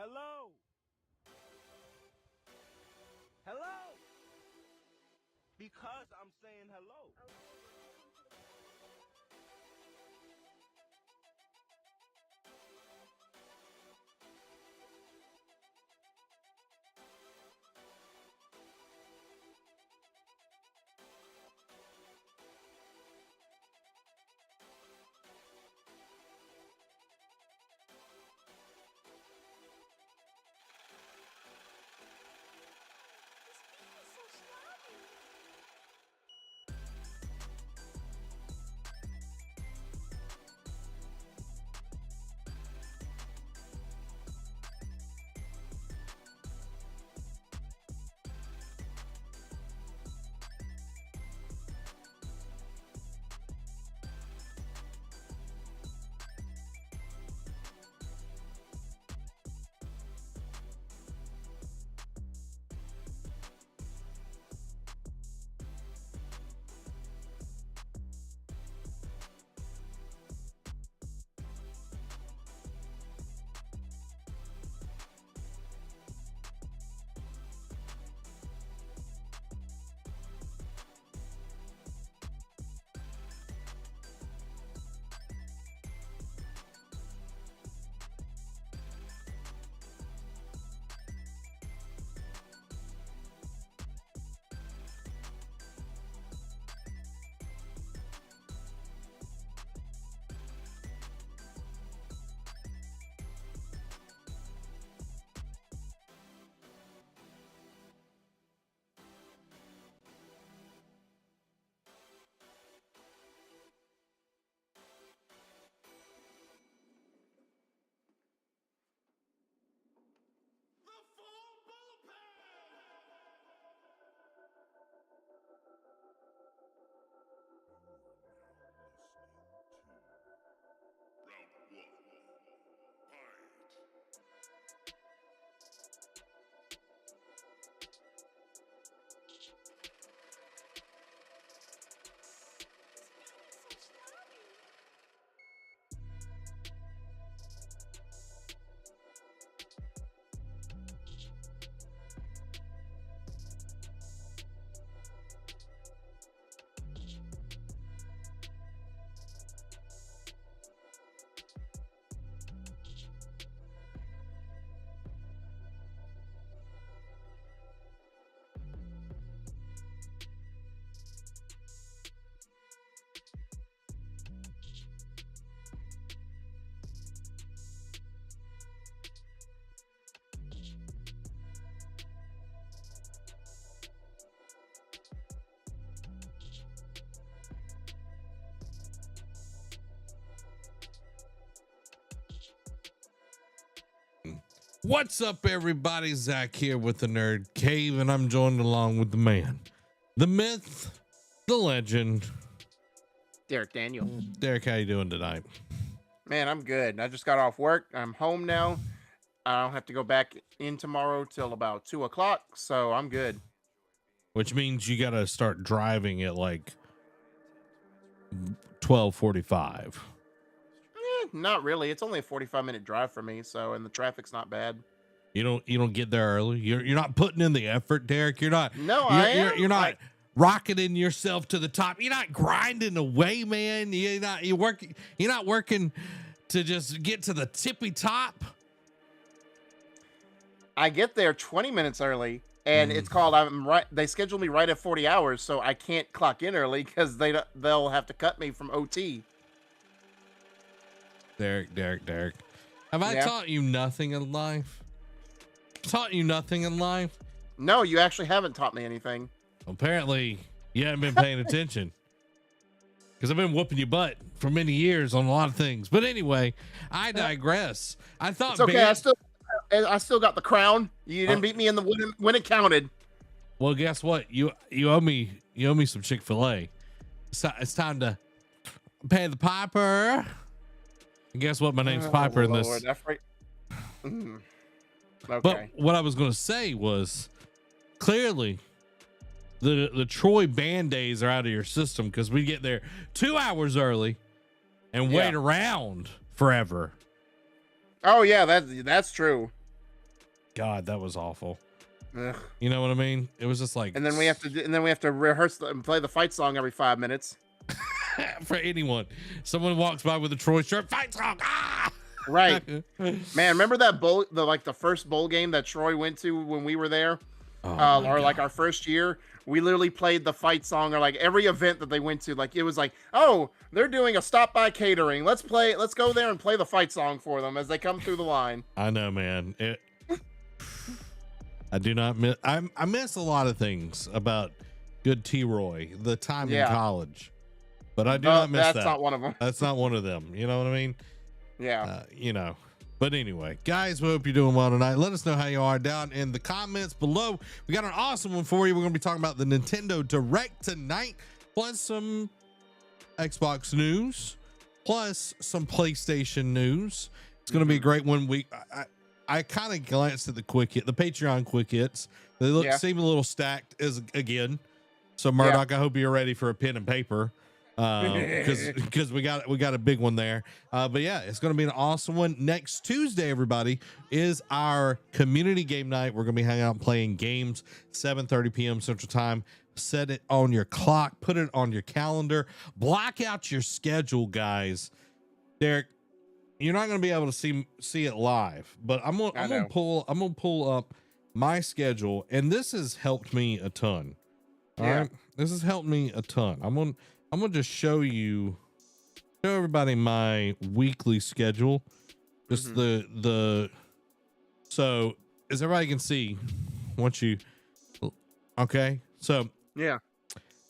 Hello? Hello? Because I'm saying hello. What's up, everybody? Zach here with the Nerd Cave, and I'm joined along with the man, the myth, the legend, Derek Daniel. Derek. How you doing tonight? Man, I'm good. I just got off work. I'm home now. I don't have to go back in tomorrow till about 2 o'clock, so I'm good. Which means you got to start driving at like 12:45. Not really. It's only a 45-minute drive for me, so and the traffic's not bad. You don't get there early. You're not putting in the effort, Derek. You're not. No, I am. You're not rocketing yourself to the top. You're not grinding away, man. You're not working to just get to the tippy top. I get there 20 minutes early, and it's called I'm right. They schedule me right at 40 hours, so I can't clock in early because they'll have to cut me from OT. Derek. Have I taught you nothing in life? Taught you nothing in life? No, you actually haven't taught me anything. Apparently, you haven't been paying attention. Because I've been whooping your butt for many years on a lot of things. But anyway, I digress. I thought it's okay. I still got the crown. You didn't beat me in the when it counted. Well, guess what? You owe me some Chick-fil-A. It's time to pay the piper. And guess what? My name's Piper in this. Okay. But what I was going to say was clearly the Troy Band-Aids are out of your system because we get there 2 hours early and wait around forever. Oh yeah, that's true. God, that was awful. Ugh. You know what I mean? It was just like, And then we have to rehearse and play the fight song every 5 minutes. for anyone, someone walks by with a Troy shirt, fight song. Ah! Right. Man, remember that the first bowl game that Troy went to when we were there? Or like our first year, we literally played the fight song, or like every event that they went to, like it was like, oh, they're doing a stop by catering. Let's go there and play the fight song for them as they come through the line. I know, man. I do not miss. I miss a lot of things about good T-Roy, the time in college, but I do not miss that. That's not one of them. That's not one of them. You know what I mean? Yeah. You know. But anyway, guys, we hope you're doing well tonight. Let us know how you are down in the comments below. We got an awesome one for you. We're going to be talking about the Nintendo Direct tonight, plus some Xbox news, plus some PlayStation news. It's going to be a great one. I kind of glanced at the Patreon quick hits. They seem a little stacked again. So Murdoch, I hope you're ready for a pen and paper. Because we got a big one there. But yeah, it's going to be an awesome one. Next Tuesday, everybody, is our community game night. We're going to be hanging out and playing games, 7:30 p.m. Central Time. Set it on your clock, put it on your calendar, block out your schedule, guys. Derek, you're not going to be able to see it live, but I'm gonna pull up my schedule, and this has helped me a ton. All right, this has helped me a ton. I'm gonna just show everybody my weekly schedule. Just so as everybody can see, so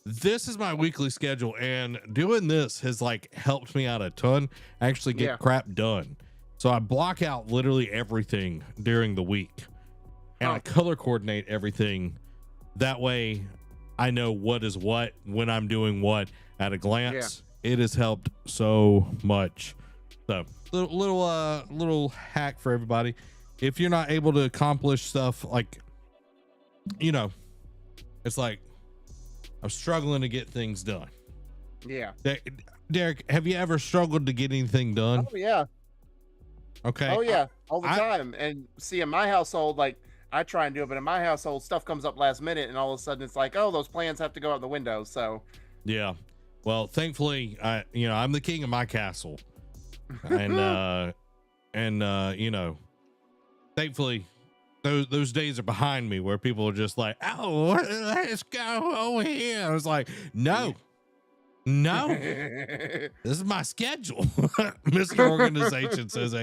this is my weekly schedule, and doing this has like helped me out a ton. Actually get crap done. So I block out literally everything during the week, and I color coordinate everything. That way I know what is what when I'm doing what at a glance. It has helped so much. So little hack for everybody. If you're not able to accomplish stuff, like, you know, it's like I'm struggling to get things done. Yeah. Derek, have you ever struggled to get anything done? Oh yeah. Okay. Oh yeah, all the time. And see, in my household, like I try and do it, but in my household, stuff comes up last minute, and all of a sudden it's like, oh, those plans have to go out the window. So. Yeah. Well, thankfully, I'm the king of my castle, and you know, thankfully, those days are behind me where people are just like, oh, let's go over here. I was like, no, this is my schedule. Mr. Organization says,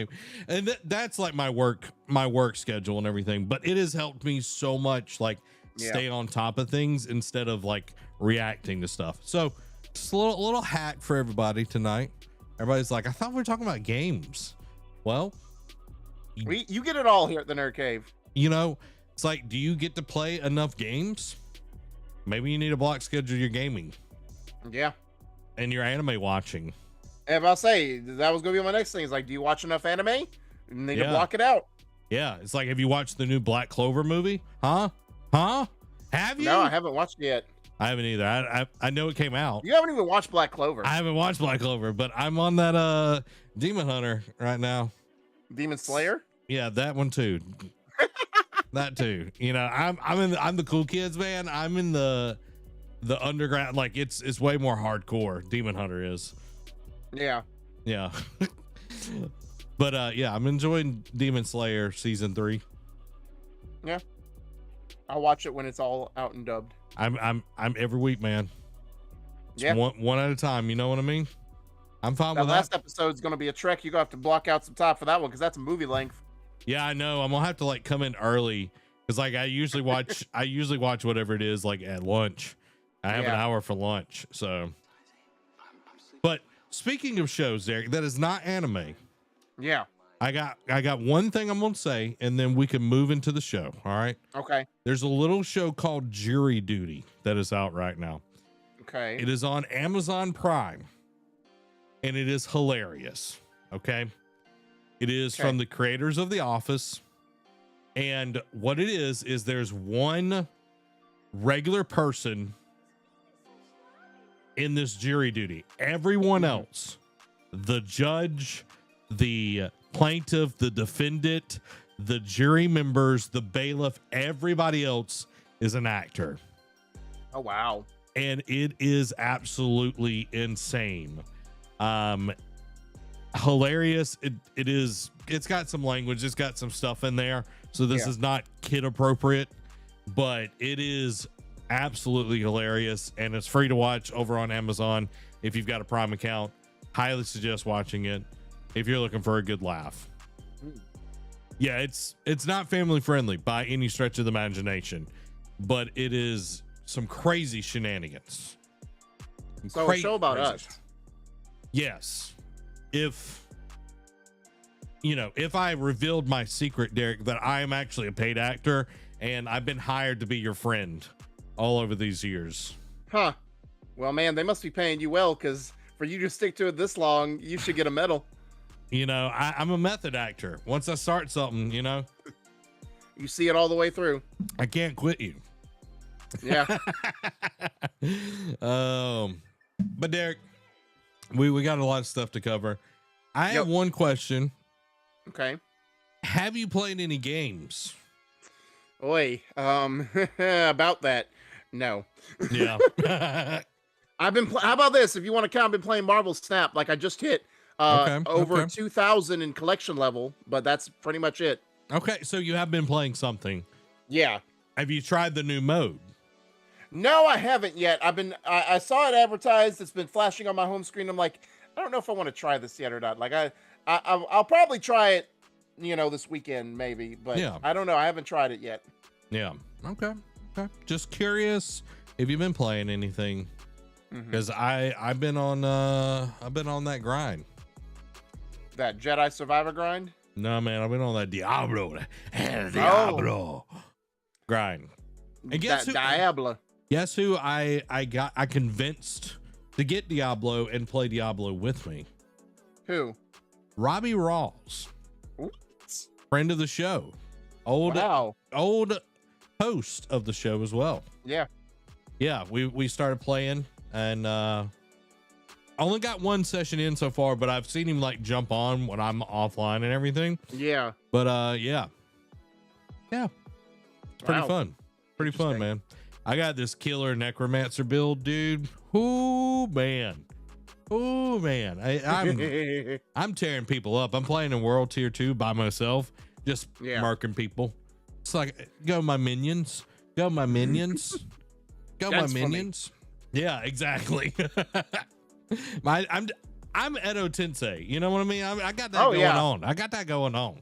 and that's like my work schedule and everything. But it has helped me so much, like stay on top of things instead of like reacting to stuff. So just a little hack for everybody tonight. Everybody's like, I thought we were talking about games. Well, you get it all here at the Nerd Cave. You know, it's like, do you get to play enough games? Maybe you need to block schedule your gaming. Yeah. And your anime watching. And I'll say that was gonna be my next thing. Is like, do you watch enough anime? You need to block it out. Yeah. It's like, have you watched the new Black Clover movie? Huh? Have you? No, I haven't watched it yet. I haven't either. I know it came out. You haven't even watched Black Clover. I haven't watched Black Clover, but I'm on that Demon Hunter right now. Demon Slayer? Yeah, that one too. That too. You know, I'm the cool kids, man. I'm in the underground, like it's way more hardcore. Demon Hunter is. Yeah. But I'm enjoying Demon Slayer season 3. Yeah. I'll watch it when it's all out and dubbed. I'm every week, man. It's one at a time. You know what I mean? I'm fine with that. Last episode's gonna be a trek. You're gonna have to block out some time for that one because that's a movie length. Yeah, I know. I'm gonna have to like come in early because like I usually watch whatever it is like at lunch. I have an hour for lunch. So, but speaking of shows, Derek, that is not anime. Yeah. I got one thing I'm gonna say, and then we can move into the show. All right. Okay. There's a little show called Jury Duty that is out right now. Okay. It is on Amazon Prime, and it is hilarious. Okay. It is from the creators of The Office, and what it is there's one regular person in this jury duty. Everyone else, the judge, the plaintiff, the defendant, the jury members, the bailiff, everybody else is an actor. Oh, wow. And it is absolutely insane. Hilarious. It's got some language, it's got some stuff in there. So this is not kid appropriate, but it is absolutely hilarious, and it's free to watch over on Amazon. If you've got a Prime account, highly suggest watching it if you're looking for a good laugh. Yeah, it's not family friendly by any stretch of the imagination, but it is some crazy shenanigans. So a show about us. Yes. If I revealed my secret, Derek, that I am actually a paid actor and I've been hired to be your friend all over these years. Huh. Well, man, they must be paying you well, because for you to stick to it this long, you should get a medal. I'm a method actor. Once I start something, you see it all the way through. I can't quit you. Yeah. But Derek, we got a lot of stuff to cover. I have one question. Okay. Have you played any games? Oi, about that, no. Yeah. I've been. How about this? If you want to count, I've been playing Marvel Snap. Like I just hit over 2,000 in collection level, but that's pretty much it. Okay, so you have been playing something. Yeah. Have you tried the new mode? No, I haven't yet. I saw it advertised. It's been flashing on my home screen. I'm like, I don't know if I want to try this yet or not. Like I'll probably try it, this weekend maybe, but I don't know. I haven't tried it yet. Yeah. Okay. Just curious if you've been playing anything, because I've been on that grind. That Jedi Survivor grind? No, man, I've been on that Diablo grind. And guess who I convinced to get Diablo and play Diablo with me? Who? Robbie Rawls. What? Friend of the show. Old host of the show as well. Yeah, we started playing, and I only got one session in so far, but I've seen him like jump on when I'm offline and everything. Yeah. But yeah. It's pretty fun. Pretty fun, man. I got this killer necromancer build, dude. Oh man. I'm tearing people up. I'm playing in World Tier 2 by myself, just marking people. It's like, go my minions. Go my minions. Yeah, exactly. I'm Edo Tensei. You know what I mean? I got that going on.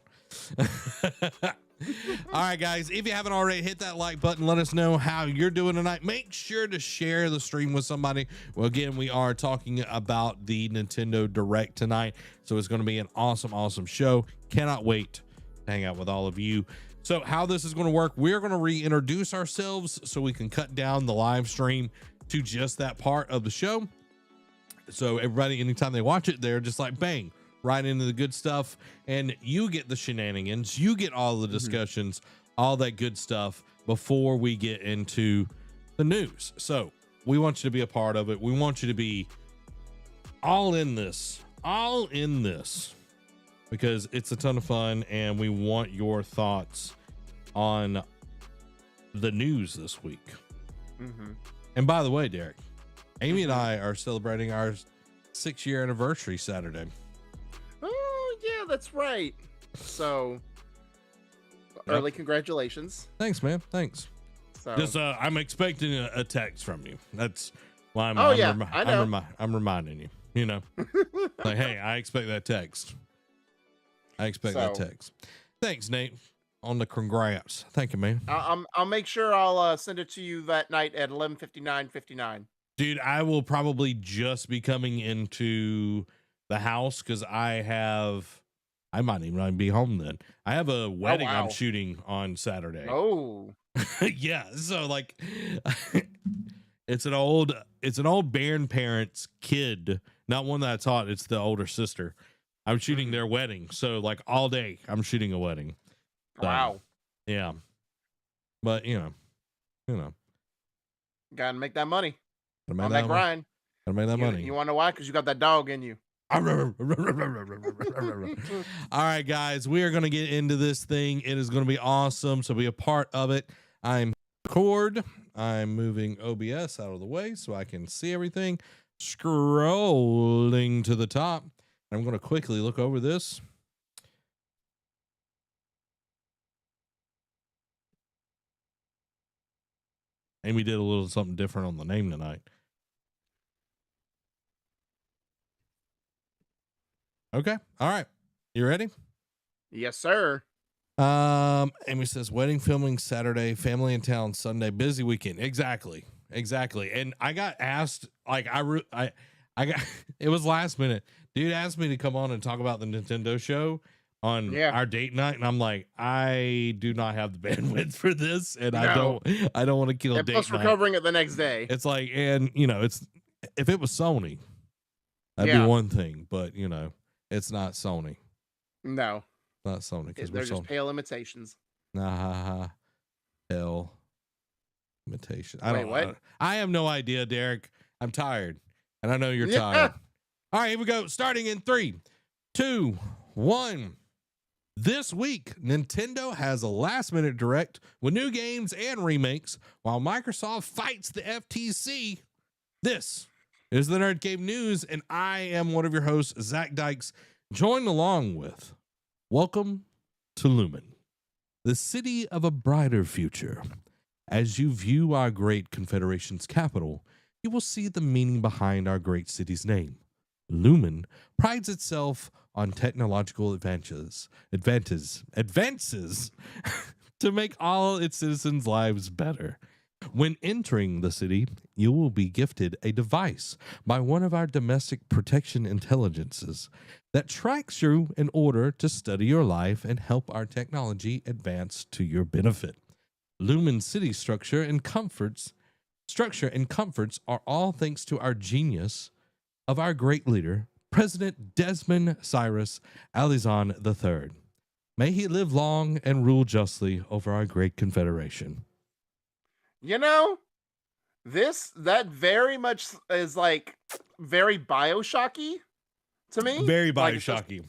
All right, guys, if you haven't already, hit that like button. Let us know how you're doing tonight. Make sure to share the stream with somebody. Well, again, we are talking about the Nintendo Direct tonight, so it's going to be an awesome show. Cannot wait to hang out with all of you. So how this is going to work, we're going to reintroduce ourselves so we can cut down the live stream to just that part of the show. So everybody, anytime they watch it, they're just like, bang, right into the good stuff, and you get the shenanigans, you get all the discussions, all that good stuff before we get into the news. So we want you to be a part of it. We want you to be all in this because it's a ton of fun, and we want your thoughts on the news this week. And by the way, Derek, Amy and I are celebrating our 6-year anniversary Saturday. Oh, yeah, that's right. So, early congratulations. Thanks, man. Thanks. So, just, I'm expecting a text from you. That's why I'm reminding you, like, hey, I expect that text. Thanks, Nate, on the congrats. Thank you, man. I'll make sure I'll send it to you that night at 11:59:59. Dude, I will probably just be coming into the house because I might even not be home then. I have a wedding I'm shooting on Saturday. Oh. Yeah. So like it's an old grandparents' kid, not one that I taught. It's the older sister. I'm shooting their wedding. So like all day I'm shooting a wedding. So, wow. Yeah. But gotta make that money. On that grind. Gotta make that money. You wanna know why? Because you got that dog in you. All right, guys, we are going to get into this thing. It is going to be awesome. So be a part of it. I'm moving OBS out of the way so I can see everything. Scrolling to the top. I'm going to quickly look over this. Amy did a little something different on the name tonight. Okay. All right. You ready? Yes, sir. Amy says wedding filming Saturday, family in town Sunday, busy weekend. Exactly. And I got asked, like, I got, it was last minute. Dude asked me to come on and talk about the Nintendo show on our date night, and I'm like, I do not have the bandwidth for this, and I don't want to kill date plus night. We're covering it the next day. It's like, and it's if it was Sony, that'd be one thing, but it's not Sony. No, not Sony, because they're just pale imitations. Pale imitation. What? I have no idea, Derek. I'm tired, and I know you're tired. All right, here we go. Starting in 3, 2, 1. This week, Nintendo has a last-minute direct with new games and remakes, while Microsoft fights the FTC. This is the NerdCave News, and I am one of your hosts, Zach Dykes, joined along with welcome to Lumen, the city of a brighter future. As you view our great Confederation's capital, you will see the meaning behind our great city's name. Lumen prides itself on technological advances to make all its citizens' lives better. When entering the city, you will be gifted a device by one of our domestic protection intelligences that tracks you in order to study your life and help our technology advance to your benefit. Lumen city structure and comforts are all thanks to our genius of our great leader, President Desmond Cyrus Alizon III. May he live long and rule justly over our great Confederation. That very much is like very BioShocky to me. Very BioShocky.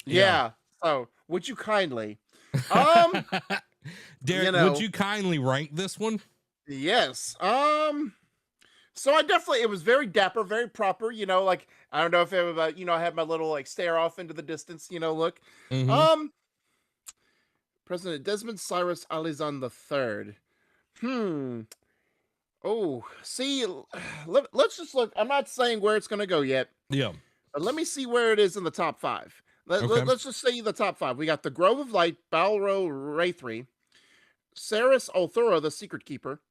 Yeah. So would you kindly? Derek, would you kindly rank this one? Yes. So it was very dapper, very proper, like, I don't know if it was, I had my little like stare off into the distance, look. Mm-hmm. President Desmond Cyrus Alizon III. Oh, see, let's just look. I'm not saying where it's going to go yet. Yeah. But let me see where it is in the top 5. Let's just say the top 5. We got the Grove of Light, Balro Wraithry, Saris Ulthura, the Secret Keeper,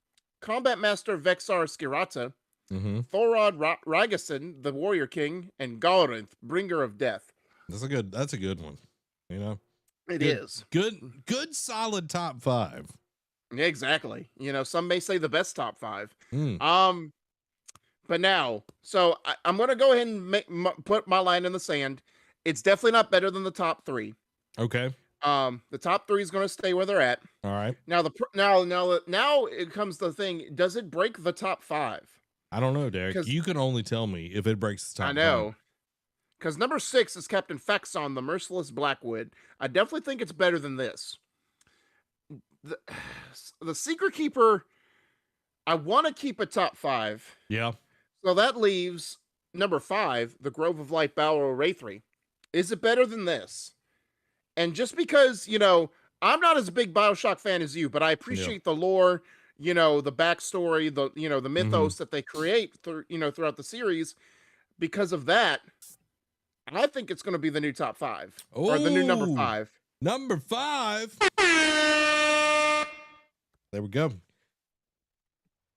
Combat Master Vexar Skirata, Thorod Ragason, the Warrior King, and Galrinth, Bringer of Death. That's a good one. It is good solid top 5. Exactly. Some may say the best top 5. But now, so I'm going to go ahead and put my line in the sand. It's definitely not better than the top 3. Okay. The top 3 is going to stay where they're at. All right. Now it comes the thing. Does it break the top 5? I don't know, Derek. You can only tell me if it breaks the top 5. I know. Because number 6 is Captain Faxon, the Merciless Blackwood. I definitely think it's better than this. The Secret Keeper, I want to keep a top 5. Yeah. So that leaves number 5, the Grove of Light Balro Wraithry. Is it better than this? And just because, I'm not as big BioShock fan as you, but I appreciate the lore, the backstory, the mythos that they create throughout the series. Because of that, I think it's going to be the new top 5 or the new number 5. Number 5. There we go.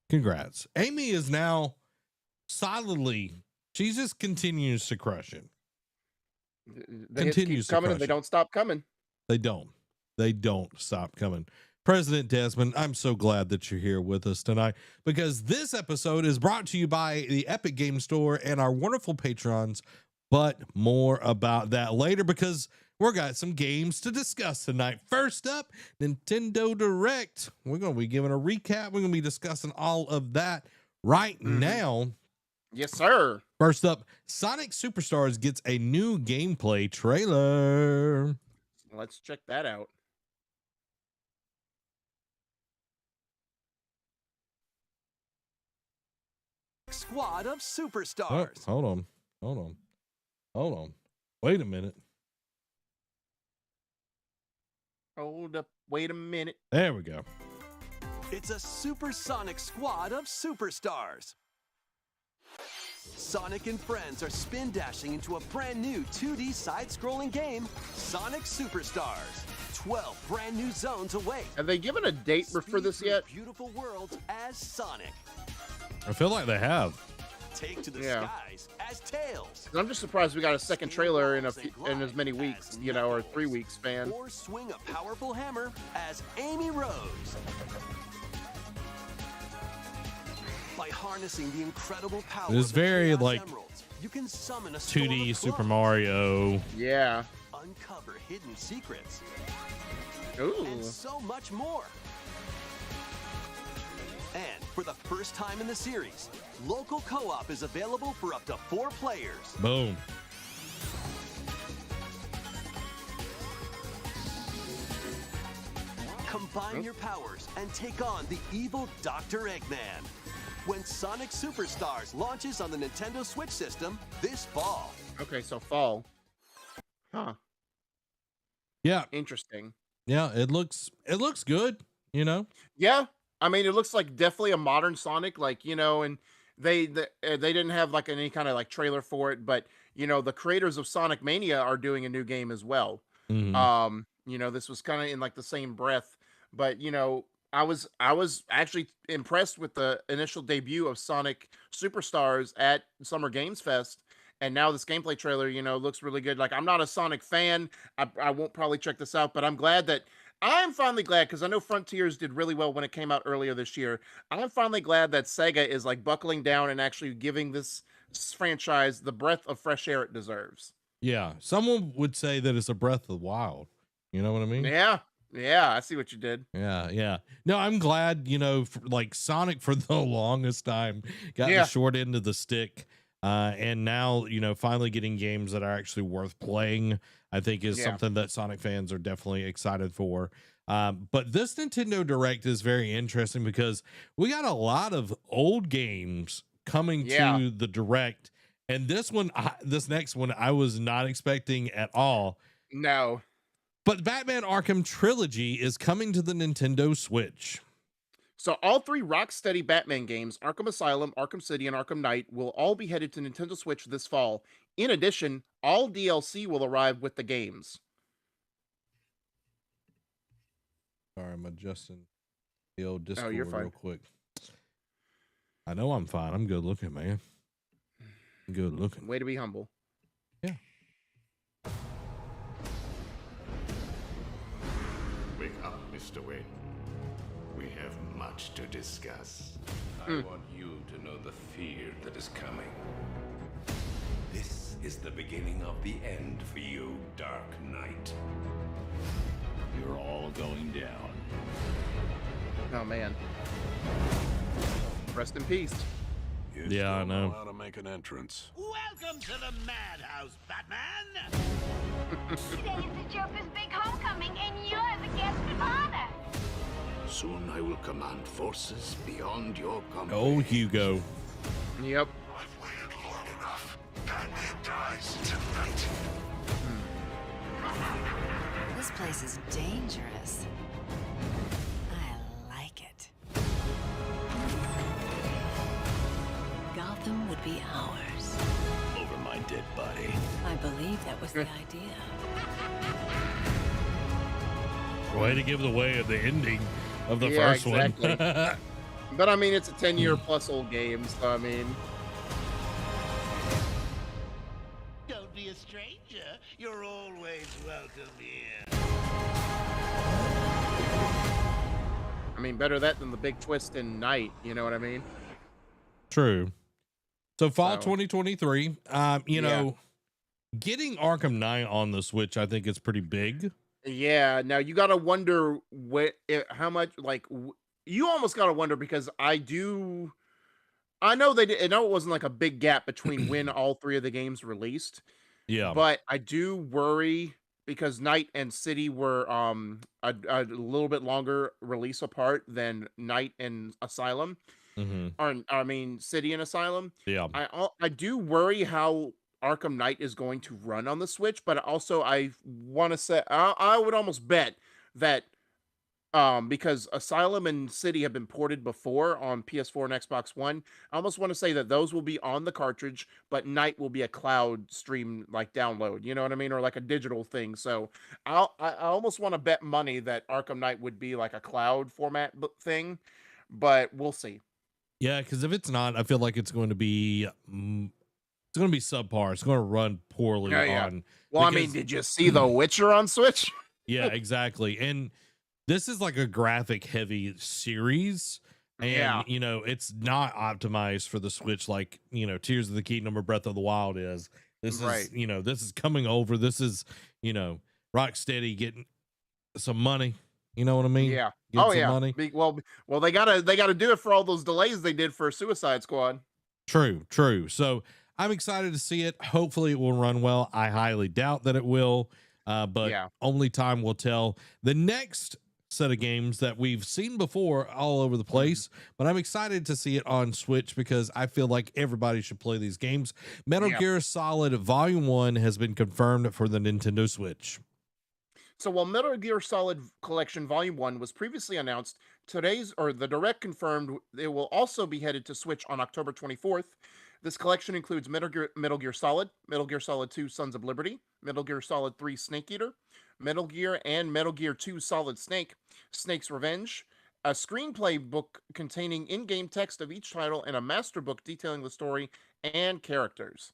Congrats. Amy is now solidly, she just continues to crush it. They keep coming and they don't stop coming. They don't stop coming. President Desmond, I'm so glad that you're here with us tonight, because this episode is brought to you by the Epic Game Store and our wonderful patrons, but more about that later, because we're got some games to discuss tonight. First up, Nintendo Direct. We're going to be giving a recap. We're going to be discussing all of that right now. Yes, sir. First up, Sonic Superstars gets a new gameplay trailer. Let's check that out. Squad of Oh, superstars. hold on. Wait a minute. Hold up. Wait a minute. There we go. It's a supersonic squad of superstars. Sonic and friends are spin dashing into a brand new 2D side-scrolling game, Sonic Superstars. 12 brand new zones await. Have they given a date for Speed this through yet? Beautiful worlds as Sonic. I feel like they have. Take to the Yeah. skies as Tails. I'm just surprised we got a second trailer in as many weeks, you know, or 3 weeks span. Or swing a powerful hammer as Amy Rose. By harnessing the incredible power It is of the very, Chaos like, Emeralds, you can summon a storm 2D of Super clones, Mario. Yeah. uncover hidden secrets, Ooh. and so much more. And for the first time in the series, local co-op is available for up to 4 players. Boom. Combine your powers and take on the evil Dr. Eggman when Sonic Superstars launches on the Nintendo Switch system this fall. Okay, so fall. Huh. Yeah, Interesting. yeah. It looks good. You know. Yeah. I mean, it looks like definitely a modern Sonic, like, you know, and they didn't have like any kind of like trailer for it, but you know, the creators of Sonic Mania are doing a new game as well. Mhm. You know, this was kind of in like the same breath, but you know, I was actually impressed with the initial debut of Sonic Superstars at Summer Games Fest, and now this gameplay trailer, you know, looks really good. Like, I'm not a Sonic fan. I won't probably check this out, but I'm finally glad, because I know Frontiers did really well when it came out earlier this year. I'm finally glad that Sega is like buckling down and actually giving this franchise the breath of fresh air it deserves. Yeah. Someone would say that it's a Breath of the Wild. You know what I mean? Yeah. Yeah, I see what you did. Yeah, yeah. No, I'm glad, you know, like Sonic for the longest time got Yeah. the short end of the stick. And now, you know, finally getting games that are actually worth playing, I think is Yeah. something that Sonic fans are definitely excited for. But this Nintendo Direct is very interesting because we got a lot of old games coming Yeah. to the Direct. And this one, this next one, I was not expecting at all. No. But Batman Arkham Trilogy is coming to the Nintendo Switch. So all 3 Rocksteady Batman games, Arkham Asylum, Arkham City, and Arkham Knight, will all be headed to Nintendo Switch this fall. In addition, all DLC will arrive with the games. Sorry, I'm adjusting the old Oh, Discord you're fine. real quick. I know I'm fine. I'm good looking, man. Good looking. Way to be humble. Yeah. Wake up, Mr. Wayne. We have much to discuss. I want you to know the fear that is coming. This is the beginning of the end for you, Dark Knight. You're all going down. Oh, man. Rest in peace. You Yeah, I still know. how to make an entrance. Welcome to the madhouse, Batman! Today is the Joker's big homecoming, and you're the guest of honor. Soon I will command forces beyond your company. Oh, Hugo. Yep. I've waited long enough. Batman dies tonight. This place is dangerous. I like it. Gotham would be ours. Over my dead body. I believe that was the idea. Way to give the way of the ending of the Yeah, first exactly. one. But I mean, it's a 10-year plus old game, so I mean, Don't be a stranger. You're always welcome here. better that than the big twist in Night. You know what I mean? True. So fall So- 2023. You Yeah. know, getting Arkham Knight on the Switch, I think it's pretty big. Yeah. Now you gotta wonder how much. Like, you almost gotta wonder because I do. I know they did. I know it wasn't like a big gap between when all three of the games released, Yeah. but I do worry because Night and City were a little bit longer release apart than Night and Asylum, Mm-hmm. or I mean City and Asylum. Yeah. I do worry how Arkham Knight is going to run on the Switch, but also I want to say I would almost bet that because Asylum and City have been ported before on PS4 and Xbox One, I almost want to say that those will be on the cartridge, but Night will be a cloud stream like download. You know what I mean, or like a digital thing. So I almost want to bet money that Arkham Knight would be like a cloud format thing, but we'll see. Yeah, because if it's not, I feel like it's going to be subpar. It's going to run poorly Yeah. on. Well, I mean, did you see The Witcher on Switch? Yeah, exactly. And this is like a graphic heavy series. And, it's not optimized for the Switch like, Tears of the Kingdom or Breath of the Wild is. This is, this is coming over. This is, Rocksteady getting some money. You know what I mean? Yeah. Getting some money. Well, they gotta do it for all those delays they did for Suicide Squad. True. So I'm excited to see it. Hopefully it will run well. I highly doubt that it will, but only time will tell. The next set of games that we've seen before all over the place, but I'm excited to see it on Switch because I feel like everybody should play these games. Metal Gear Solid Volume 1 has been confirmed for the Nintendo Switch. So while Metal Gear Solid Collection Volume 1 was previously announced, the Direct confirmed it will also be headed to Switch on October 24th. This collection includes Metal Gear Solid, Metal Gear Solid 2 Sons of Liberty, Metal Gear Solid 3 Snake Eater, Metal Gear and Metal Gear 2 Solid Snake, Snake's Revenge, a screenplay book containing in-game text of each title, and a master book detailing the story and characters.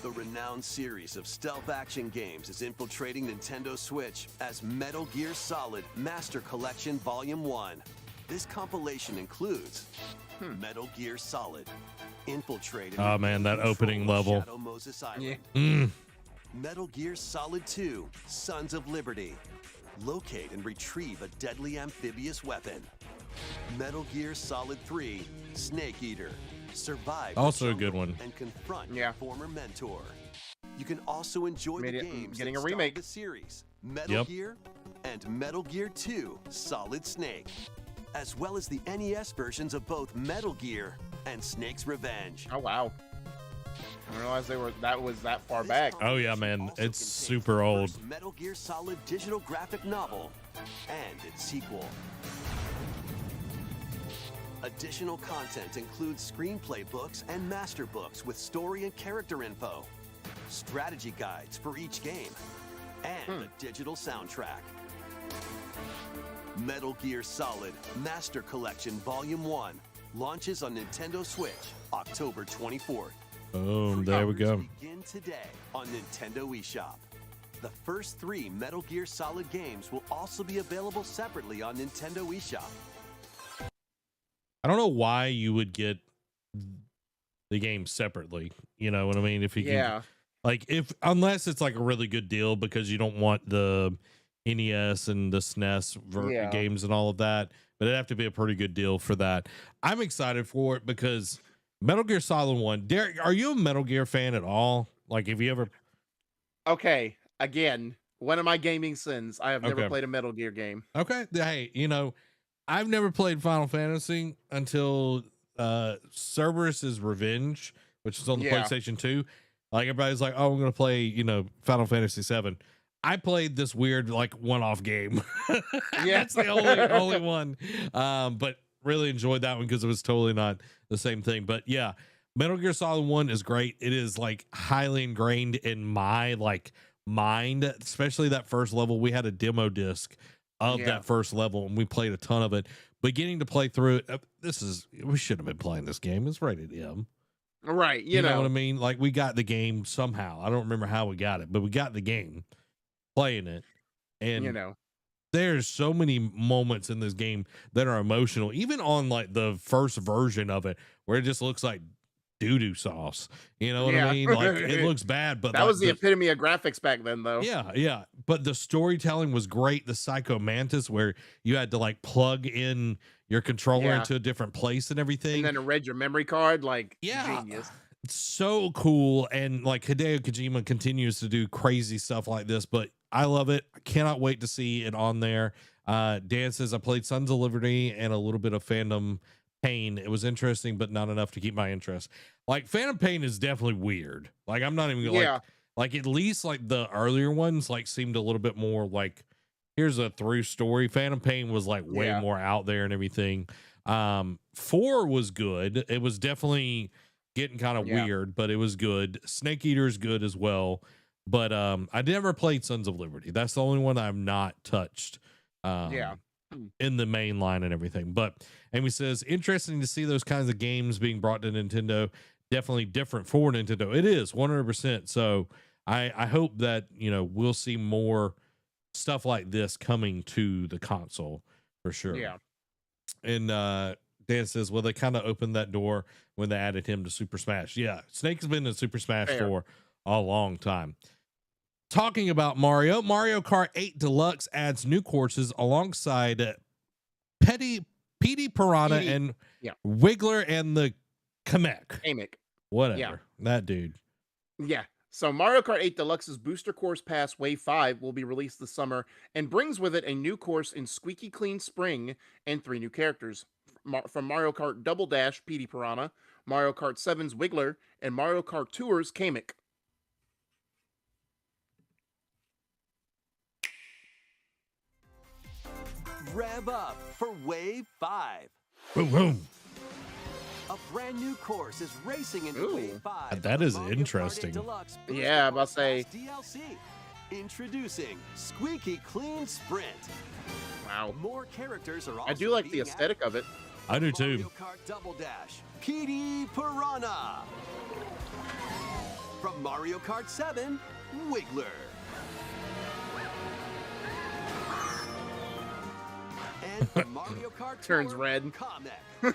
The renowned series of stealth action games is infiltrating Nintendo Switch as Metal Gear Solid Master Collection Volume 1. This compilation includes Metal Gear Solid, Infiltrated. Oh man, that opening level. Shadow Moses Island. Yeah. Metal Gear Solid 2, Sons of Liberty. Locate and retrieve a deadly amphibious weapon. Metal Gear Solid 3, Snake Eater. Survive. Also a good one. And confront your former mentor. You can also enjoy the games getting a that remake. start the series, Metal Gear and Metal Gear 2, Solid Snake, as well as the NES versions of both Metal Gear and Snake's Revenge. Oh wow! I didn't realize that was that far back. Oh yeah, man, it's super old. Metal Gear Solid digital graphic novel and its sequel. Additional content includes screenplay books and master books with story and character info, strategy guides for each game, and a digital soundtrack. Metal Gear Solid Master Collection Volume 1 launches on Nintendo Switch October 24th. Boom, there we go. Begin today on Nintendo eShop. The first 3 Metal Gear Solid games will also be available separately on Nintendo eShop. I don't know why you would get the game separately. You know what I mean? If you can, unless it's like a really good deal because you don't want the NES and the SNES games and all of that, but it'd have to be a pretty good deal for that. I'm excited for it because Metal Gear Solid 1. Derek, are you a Metal Gear fan at all? Like, have you ever? Okay, again, one of my gaming sins. I have never played a Metal Gear game. Okay, hey, I've never played Final Fantasy until Cerberus's Revenge, which is on the PlayStation 2. Like everybody's like, "Oh, I'm gonna play, Final Fantasy 7." I played this weird like one-off game. That's the only one. But really enjoyed that one because it was totally not the same thing. But yeah, Metal Gear Solid 1 is great. It is like highly ingrained in my like mind, especially that first level. We had a demo disc of that first level and we played a ton of it, but getting to play through it, we shouldn't have been playing this game. It's rated M, right? You know what I mean? Like we got the game somehow. I don't remember how we got it, but we got the game, playing it, and there's so many moments in this game that are emotional, even on like the first version of it where it just looks like doo-doo sauce. You know what I mean? Like it looks bad, but that was the epitome of graphics back then though. Yeah. But the storytelling was great. The Psycho Mantis where you had to like plug in your controller Yeah. into a different place and everything. And then it read your memory card, like genius. It's so cool. And like Hideo Kojima continues to do crazy stuff like this, but I love it. I cannot wait to see it on there. Dan says, I played Sons of Liberty and a little bit of Phantom Pain. It was interesting, but not enough to keep my interest. Like Phantom Pain is definitely weird. Like I'm not even like at least like the earlier ones like seemed a little bit more like here's a through story. Phantom Pain was like way more out there and everything. 4 was good. It was definitely getting kind of weird, but it was good. Snake Eater's good as well. But I never played Sons of Liberty. That's the only one I've not touched. In the main line and everything. But Amy says, interesting to see those kinds of games being brought to Nintendo. Definitely different for Nintendo. It is 100%. So I hope that, you know, we'll see more stuff like this coming to the console for sure. Yeah. And Dan says, well, they kind of opened that door when they added him to Super Smash. Yeah. Snake's been in Super Smash for a long time. Talking about Mario Kart 8 Deluxe adds new courses alongside Petey Piranha and Wiggler and the Kamek. Whatever. That dude. Yeah. So Mario Kart 8 Deluxe's Booster Course Pass Wave 5 will be released this summer and brings with it a new course in Squeaky Clean Spring and 3 new characters. From Mario Kart Double Dash, Petey Piranha, Mario Kart 7's Wiggler, and Mario Kart Tour's Kamek. Rev up for Wave 5. Boom, boom. A brand new course is racing into Wave 5. That is interesting. Yeah, I'm about to say. DLC. Introducing Squeaky Clean Sprint. Wow. More characters are also I do like the aesthetic of it. I do too. Mario Kart Double Dash, Petey Piranha. From Mario Kart 7, Wiggler. And from Mario Kart Turns Tour, red. Kamek.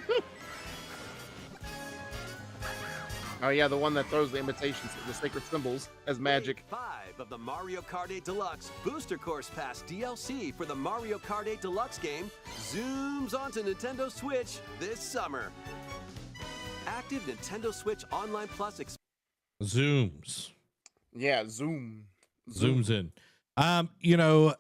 Oh yeah, the one that throws the imitations of the sacred symbols as magic. Wave 5 of the Mario Kart 8 Deluxe Booster Course Pass DLC for the Mario Kart 8 Deluxe game zooms onto Nintendo Switch this summer. Active Nintendo Switch Online Plus Zooms. Yeah, zoom. Zooms in. You know,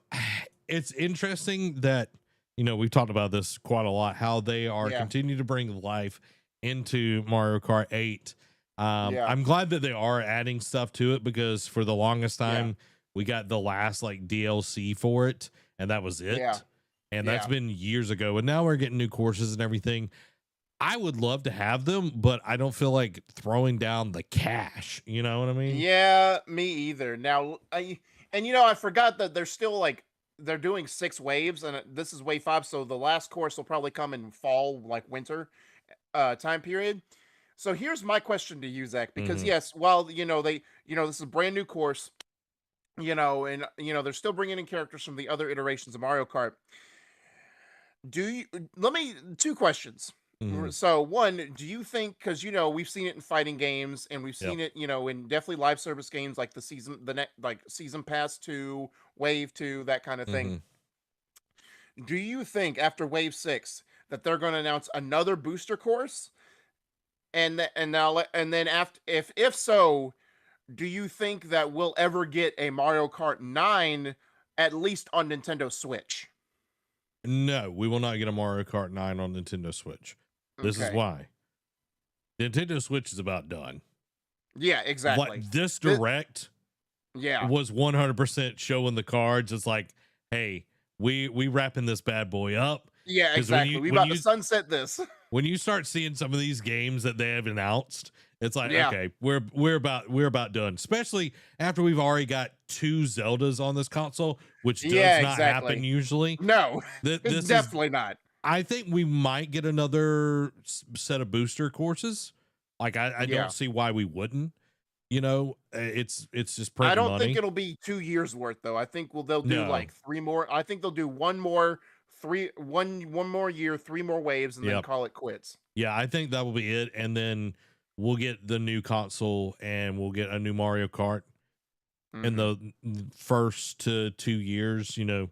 it's interesting that, you know, we've talked about this quite a lot, how they are continuing to bring life into Mario Kart 8. I'm glad that they are adding stuff to it, because for the longest time we got the last like DLC for it and that was it. And that's been years ago. And now we're getting new courses and everything. I would love to have them, but I don't feel like throwing down the cash. You know what I mean? Yeah, me either. Now, I forgot that they're still like, they're doing 6 waves and this is wave 5. So the last course will probably come in fall, like winter time period. So here's my question to you, Zach, because yes, while, this is a brand new course, and, they're still bringing in characters from the other iterations of Mario Kart. Let me, 2 questions. So one, do you think, because, we've seen it in fighting games and we've seen it, in definitely live service games like Season Pass 2, Wave 2, that kind of thing. Do you think after Wave 6 that they're going to announce another booster course? And then after, if so, do you think that we'll ever get a Mario Kart 9 at least on Nintendo Switch? No, we will not get a Mario Kart 9 on Nintendo Switch. This is why. Nintendo Switch is about done. Yeah, exactly. Like this direct was 100% showing the cards. It's like, hey, we wrapping this bad boy up. Yeah, exactly. We about to sunset this. When you start seeing some of these games that they have announced, it's like, okay, we're about done. Especially after we've already got 2 Zeldas on this console, which does not happen usually. No, this definitely not. I think we might get another set of booster courses. Like I don't see why we wouldn't. It's just I don't money. think it'll be 2 years worth though. I think they'll do like 3 more. I think they'll do one more year, 3 more waves, and then call it quits. Yeah, I think that will be it, and then we'll get the new console and we'll get a new Mario Kart in the first 2 years. Yeah.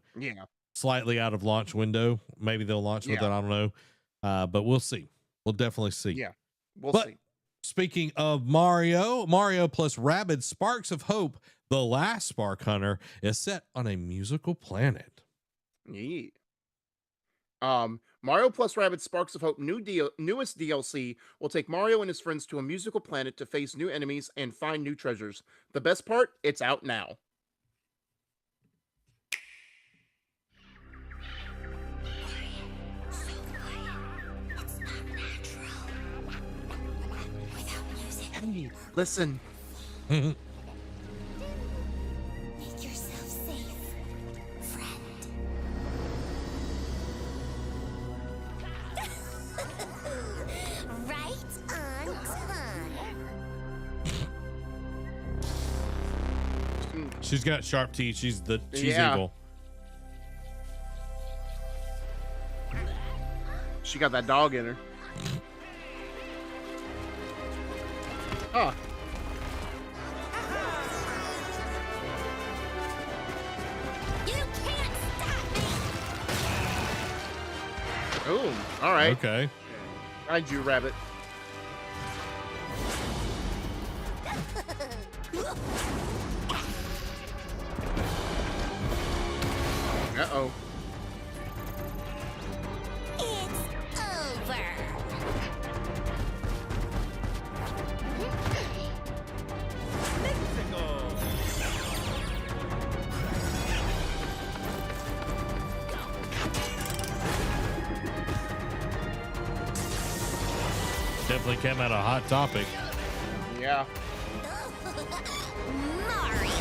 slightly out of launch window. Maybe they'll launch with it. I don't know. But we'll see. We'll definitely see. Yeah, we'll But see. speaking of Mario plus Rabbids Sparks of Hope, the last Spark Hunter is set on a musical planet. Yeah. Mario plus Rabbids Sparks of Hope newest DLC will take Mario and his friends to a musical planet to face new enemies and find new treasures. The best part, it's out now. Hey, listen. Make yourself safe, friend. Right on time. She's got sharp teeth. She's Yeah. evil. She got that dog in her. Huh. You can't stop me. Oh, all right. Okay. Find you, rabbit. Uh-oh. It's over. Definitely came out a hot topic. Yeah. Mario.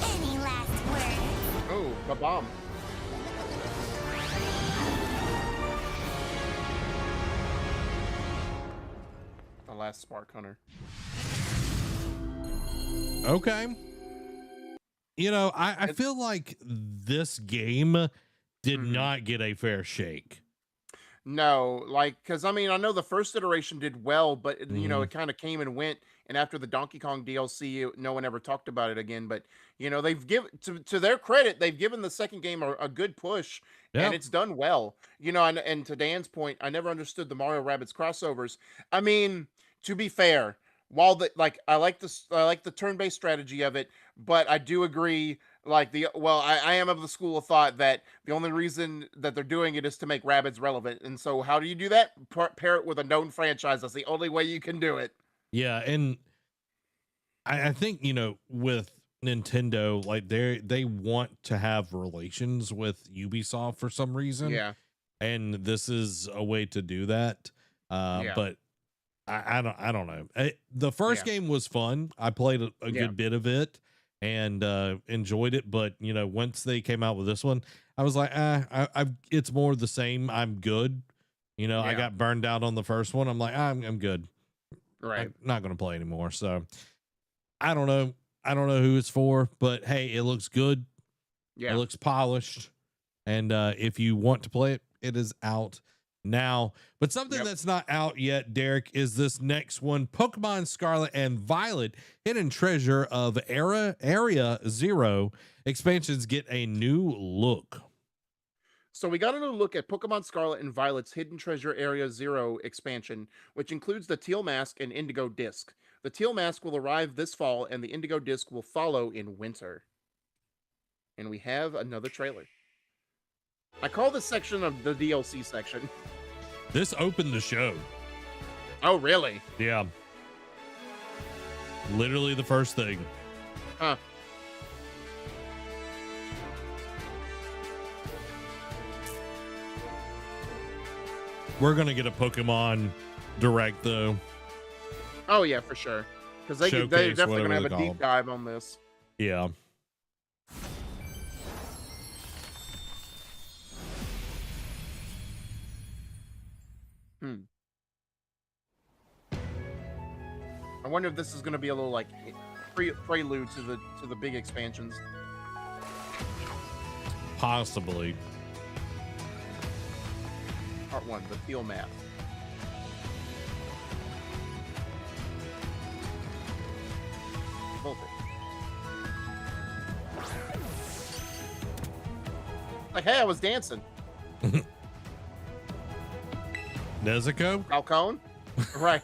Any last words? Oh, the bomb. The last Spark Hunter. Okay. You know, I feel like this game did not get a fair shake. No, like, because I mean, I know the first iteration did well, but you know, it kind of came and went. And after the Donkey Kong DLC, no one ever talked about it again. But you know, they've given to their credit, they've given the second game a good push, and it's done well. You know, and to Dan's point, I never understood the Mario Rabbids crossovers. I mean, to be fair, while I like the turn-based strategy of it, but I do agree. I am of the school of thought that the only reason that they're doing it is to make Rabbids relevant. And so how do you do that? Pair it with a known franchise. That's the only way you can do it. Yeah, and I think, you know, with Nintendo, like they want to have relations with Ubisoft for some reason. Yeah. And this is a way to do that. But I don't know. The first game was fun. I played a good bit of it and enjoyed it, but you know, once they came out with this one, I was like, it's more the same. I'm good. You know, I got burned out on the first one. I'm like, I'm good. Right. I'm not going to play anymore. So I don't know. I don't know who it's for, but hey, it looks good. Yeah. It looks polished. And if you want to play it, it is out now. But something that's not out yet, Derek, is this next one, Pokemon Scarlet and Violet Hidden Treasure of Area Zero expansions get a new look. So we got a new look at Pokemon Scarlet and Violet's Hidden Treasure Area Zero expansion, which includes the Teal Mask and Indigo Disc. The Teal Mask will arrive this fall, and the Indigo Disc will follow in winter. And we have another trailer. I call this section of the DLC section. This opened the show. Oh, really? Yeah. Literally the first thing. Huh. We're going to get a Pokemon Direct, though. Oh, yeah, for sure. Because they're Showcase, definitely going to whatever have a they call deep dive on this. Yeah. I wonder if this is going to be a little like prelude to the big expansions. Possibly. Part 1, the Teal Map. Both it. Like, hey, I was dancing. Nezuko? Falcone? Right.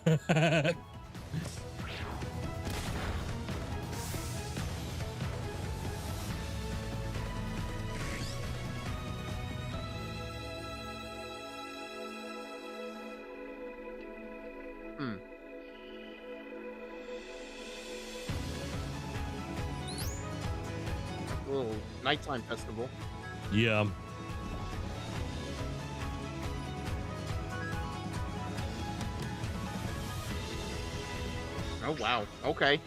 Little nighttime festival. Yeah. Oh wow. Okay.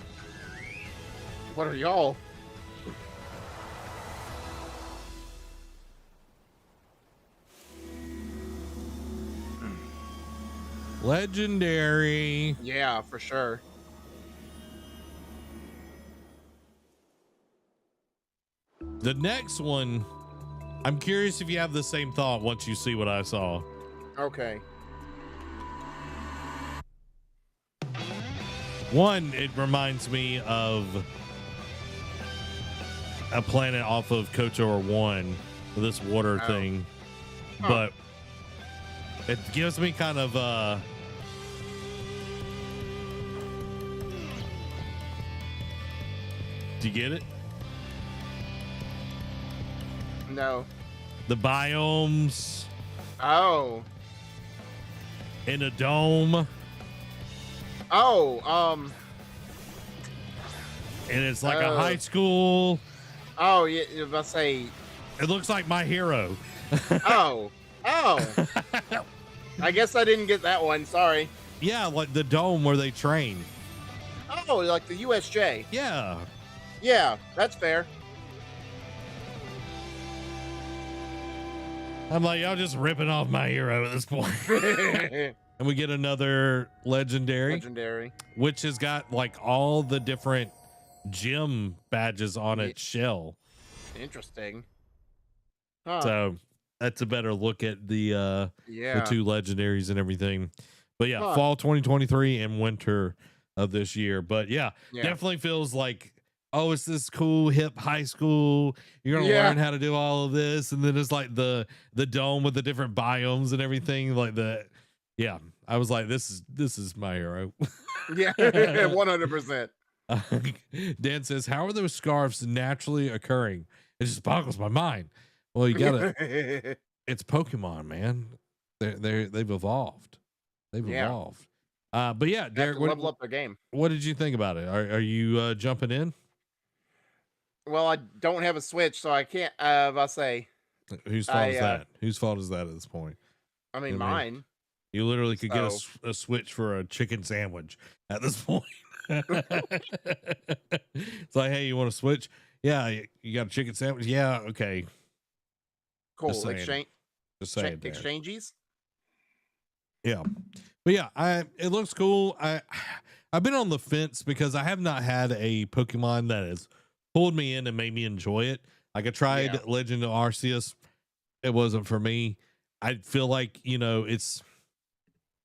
What are y'all? Legendary. Yeah, for sure. The next one, I'm curious if you have the same thought once you see what I saw. Okay. One, it reminds me of a planet off of KOTOR 1, this water thing. Huh. But it gives me kind of do you get it? No. The biomes Oh. in a dome. Oh, And it's like a high school. oh, yeah, I was about to say, It looks like My Hero. oh, I guess I didn't get that one. Sorry. Yeah, like the dome where they train. Oh, like the USJ. Yeah. Yeah, that's fair. I'm like, y'all just ripping off My Hero at this point. And we get another legendary, Legendary. which has got like all the different gym badges on its shell. Interesting. Huh. So that's a better look at the Yeah. two legendaries and everything. But yeah, Huh. fall 2023 and winter of this year. But yeah, Yeah. definitely feels like, oh, it's this cool hip high school. You're gonna Yeah. learn how to do all of this, and then it's like the dome with the different biomes and everything. Like the yeah, I was like, this is My Hero. Yeah, 100%. Dan says, how are those scarves naturally occurring? It just boggles my mind. Well, you gotta. It's Pokemon, man. They've evolved. They've Yeah. evolved. But yeah, They have Derek, to level up their game. what did you think about it? Are you jumping in? Well, I don't have a Switch, so I can't. I'll say. Whose fault is that? Whose fault is that at this point? I mean, You know, mine. You literally could get So- a Switch for a chicken sandwich at this point. It's like, hey, you want a Switch? Yeah, you got a chicken sandwich? Yeah, okay. Cool. saying. Exchange. Just saying. Derek. Exchanges. Yeah, but yeah, it looks cool. I've been on the fence because I have not had a Pokemon that has pulled me in and made me enjoy it. Like I tried Yeah. Legend of Arceus, it wasn't for me. I feel like it's.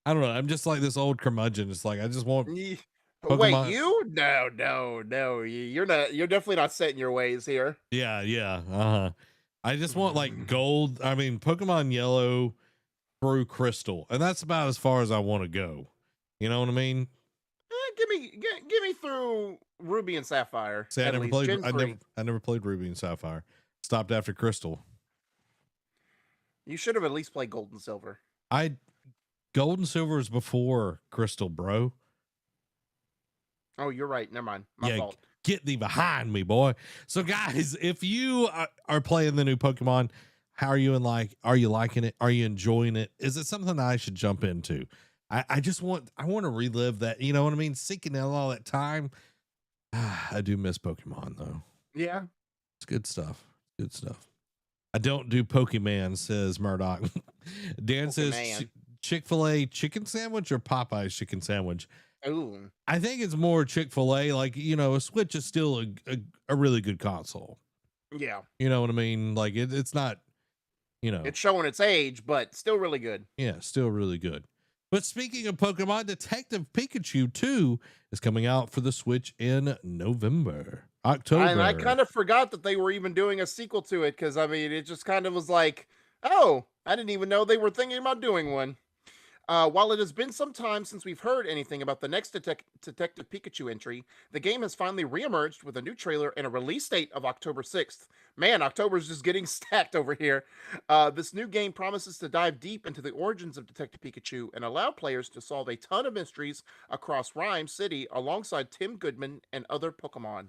I don't know. I'm just like this old curmudgeon. It's like I just want. Wait, Pokemon- you? No. You're not. You're definitely not set in your ways here. Yeah. I just want like gold. I mean, Pokemon Yellow through Crystal, and that's about as far as I want to go. You know what I mean? Give me through Ruby and Sapphire. See, I at never least. played. Gen 3. I never played Ruby and Sapphire. Stopped after Crystal. You should have at least played Gold and Silver. Gold and Silver is before Crystal, bro. Oh, you're right. Never mind. My Yeah, fault. get thee behind me, boy. So, guys, if you are playing the new Pokemon, how are you are you liking it? Are you enjoying it? Is it something I should jump into? I want to relive that. You know what I mean? Sinking out all that time. I do miss Pokemon though. Yeah. It's good stuff. Good stuff. I don't do Pokemon, says Murdoch. Dan says Pokemon. Chick-fil-A chicken sandwich or Popeye's chicken sandwich. Ooh. I think it's more Chick-fil-A. Like, a Switch is still a really good console. Yeah. You know what I mean? Like it's not, It's showing its age, but still really good. yeah, still really good. But speaking of Pokemon, Detective Pikachu 2 is coming out for the Switch in November. October. And I kind of forgot that they were even doing a sequel to it because, I mean, it just kind of was like, oh, I didn't even know they were thinking about doing one. While it has been some time since we've heard anything about the next Detective Pikachu entry, the game has finally reemerged with a new trailer and a release date of October 6th. Man, October's just getting stacked over here. This new game promises to dive deep into the origins of Detective Pikachu and allow players to solve a ton of mysteries across Rhyme City alongside Tim Goodman and other Pokemon.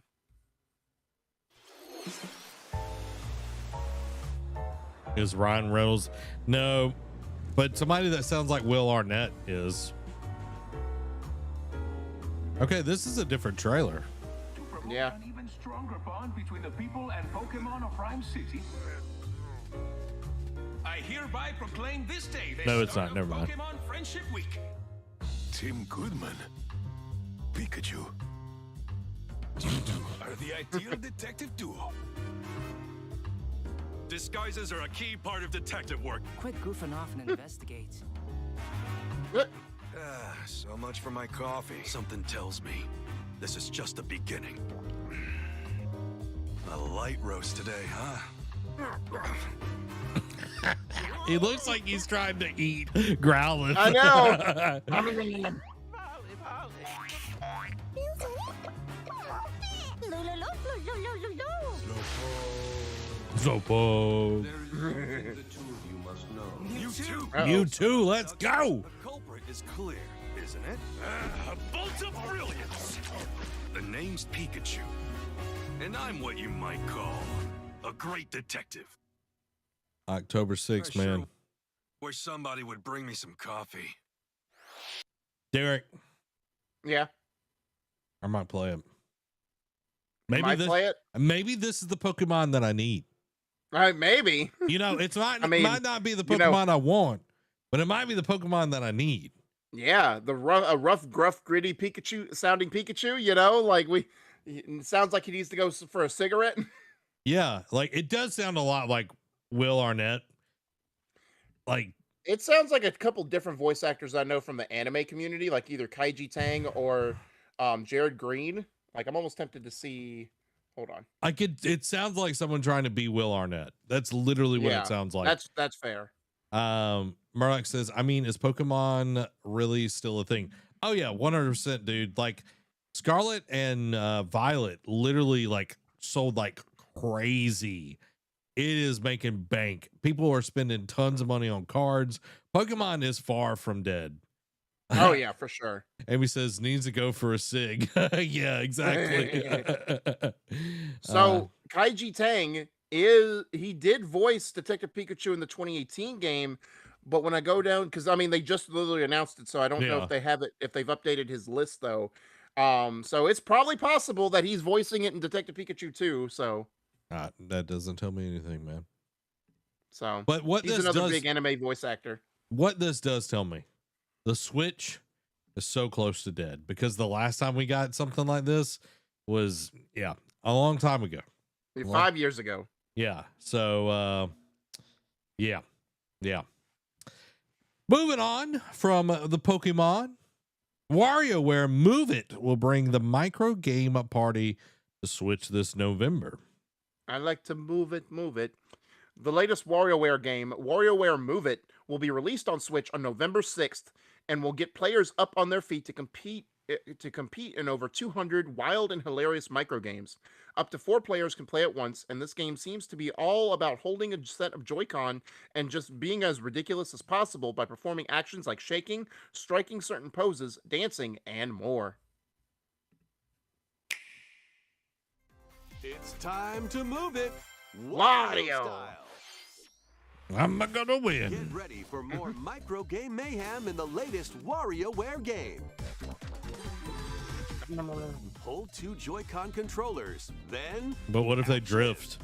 Is Ryan Reynolds? No, but somebody that sounds like Will Arnett is. Okay, this is a different trailer. To promote Yeah. an even stronger bond between the people and Pokemon of Rhyme City, I hereby proclaim this day the No, it's start not. of Never mind. Pokemon Friendship Week. Tim Goodman. Pikachu. You two are the ideal detective duo. Disguises are a key part of detective work. Quit goofing off and investigate. So much for my coffee. Something tells me this is just the beginning. A light roast today, huh? He looks like he's trying to eat, growling. I know. Zopo. You too. You too. Let's go. The culprit is clear, isn't it? A bolt of brilliance. The name's Pikachu. And I'm what you might call a great detective. October 6th, I man. sure wish somebody would bring me some coffee. Derek, Yeah. I might play it. Might play it. Maybe this is the Pokemon that I need. Maybe. You know, it's not. I mean, might not be the you know- Pokemon I want, but it might be the Pokemon that I need. Yeah, a rough, gruff, gritty sounding Pikachu. You know, like it sounds like he needs to go for a cigarette. Yeah, like it does sound a lot like Will Arnett. Like It sounds like a couple different voice actors I know from the anime community, like either Kaiji Tang or Jared Green. Like I'm almost tempted to see. Hold on. Like it sounds like someone trying to be Will Arnett. That's literally what Yeah, it sounds like. That's fair. Murdoch says, I mean, is Pokemon really still a thing? Oh yeah, 100%, dude. Like Scarlet and Violet literally like sold like crazy. It is making bank. People are spending tons of money on cards. Pokemon is far from dead. Oh yeah, for sure. Amy says needs to go for a cig. Yeah, exactly. So Kaiji Tang he did voice Detective Pikachu in the 2018 game, but when I go down, because I mean they just literally announced it, so I don't know Yeah. if they have it, if they've updated his list though. So it's probably possible that he's voicing it in Detective Pikachu too. So that doesn't tell me anything, man. So But what he's this another does, big anime voice actor. what this does tell me, the Switch is so close to dead because the last time we got something like this was a long time ago. 5 years ago. Yeah. So yeah. Moving on from the Pokemon, WarioWare Move It will bring the micro game party to Switch this November. I like to move it. The latest WarioWare game, WarioWare Move It, will be released on Switch on November 6th and will get players up on their feet to compete in over 200 wild and hilarious microgames. Up to 4 players can play at once, and this game seems to be all about holding a set of Joy-Con and just being as ridiculous as possible by performing actions like shaking, striking certain poses, dancing, and more. It's time to move it. Wario style. I'm not gonna win. Get ready for more micro game mayhem in the latest WarioWare game. Hold 2 Joy-Con controllers, then But what if they drift?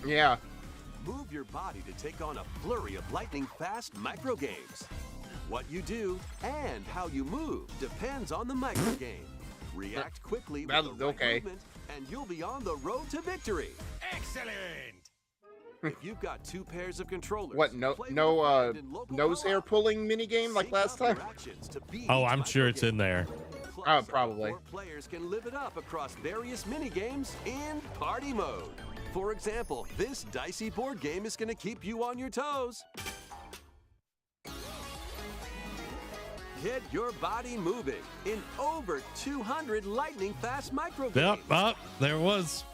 Yeah. move your body to take on a flurry of lightning-fast micro games. What you do and how you move depends on the micro game. React quickly with the right movement, and you'll be on the road to victory. Excellent. If you've got 2 pairs of controllers, What, nose hair pulling minigame like last time? Oh, I'm sure it's in there. Plus, probably. 4 players can live it up across various mini-games in party mode. For example, this dicey board game is going to keep you on your toes. Get your body moving in over 200 lightning-fast micro games. Yep, there it was.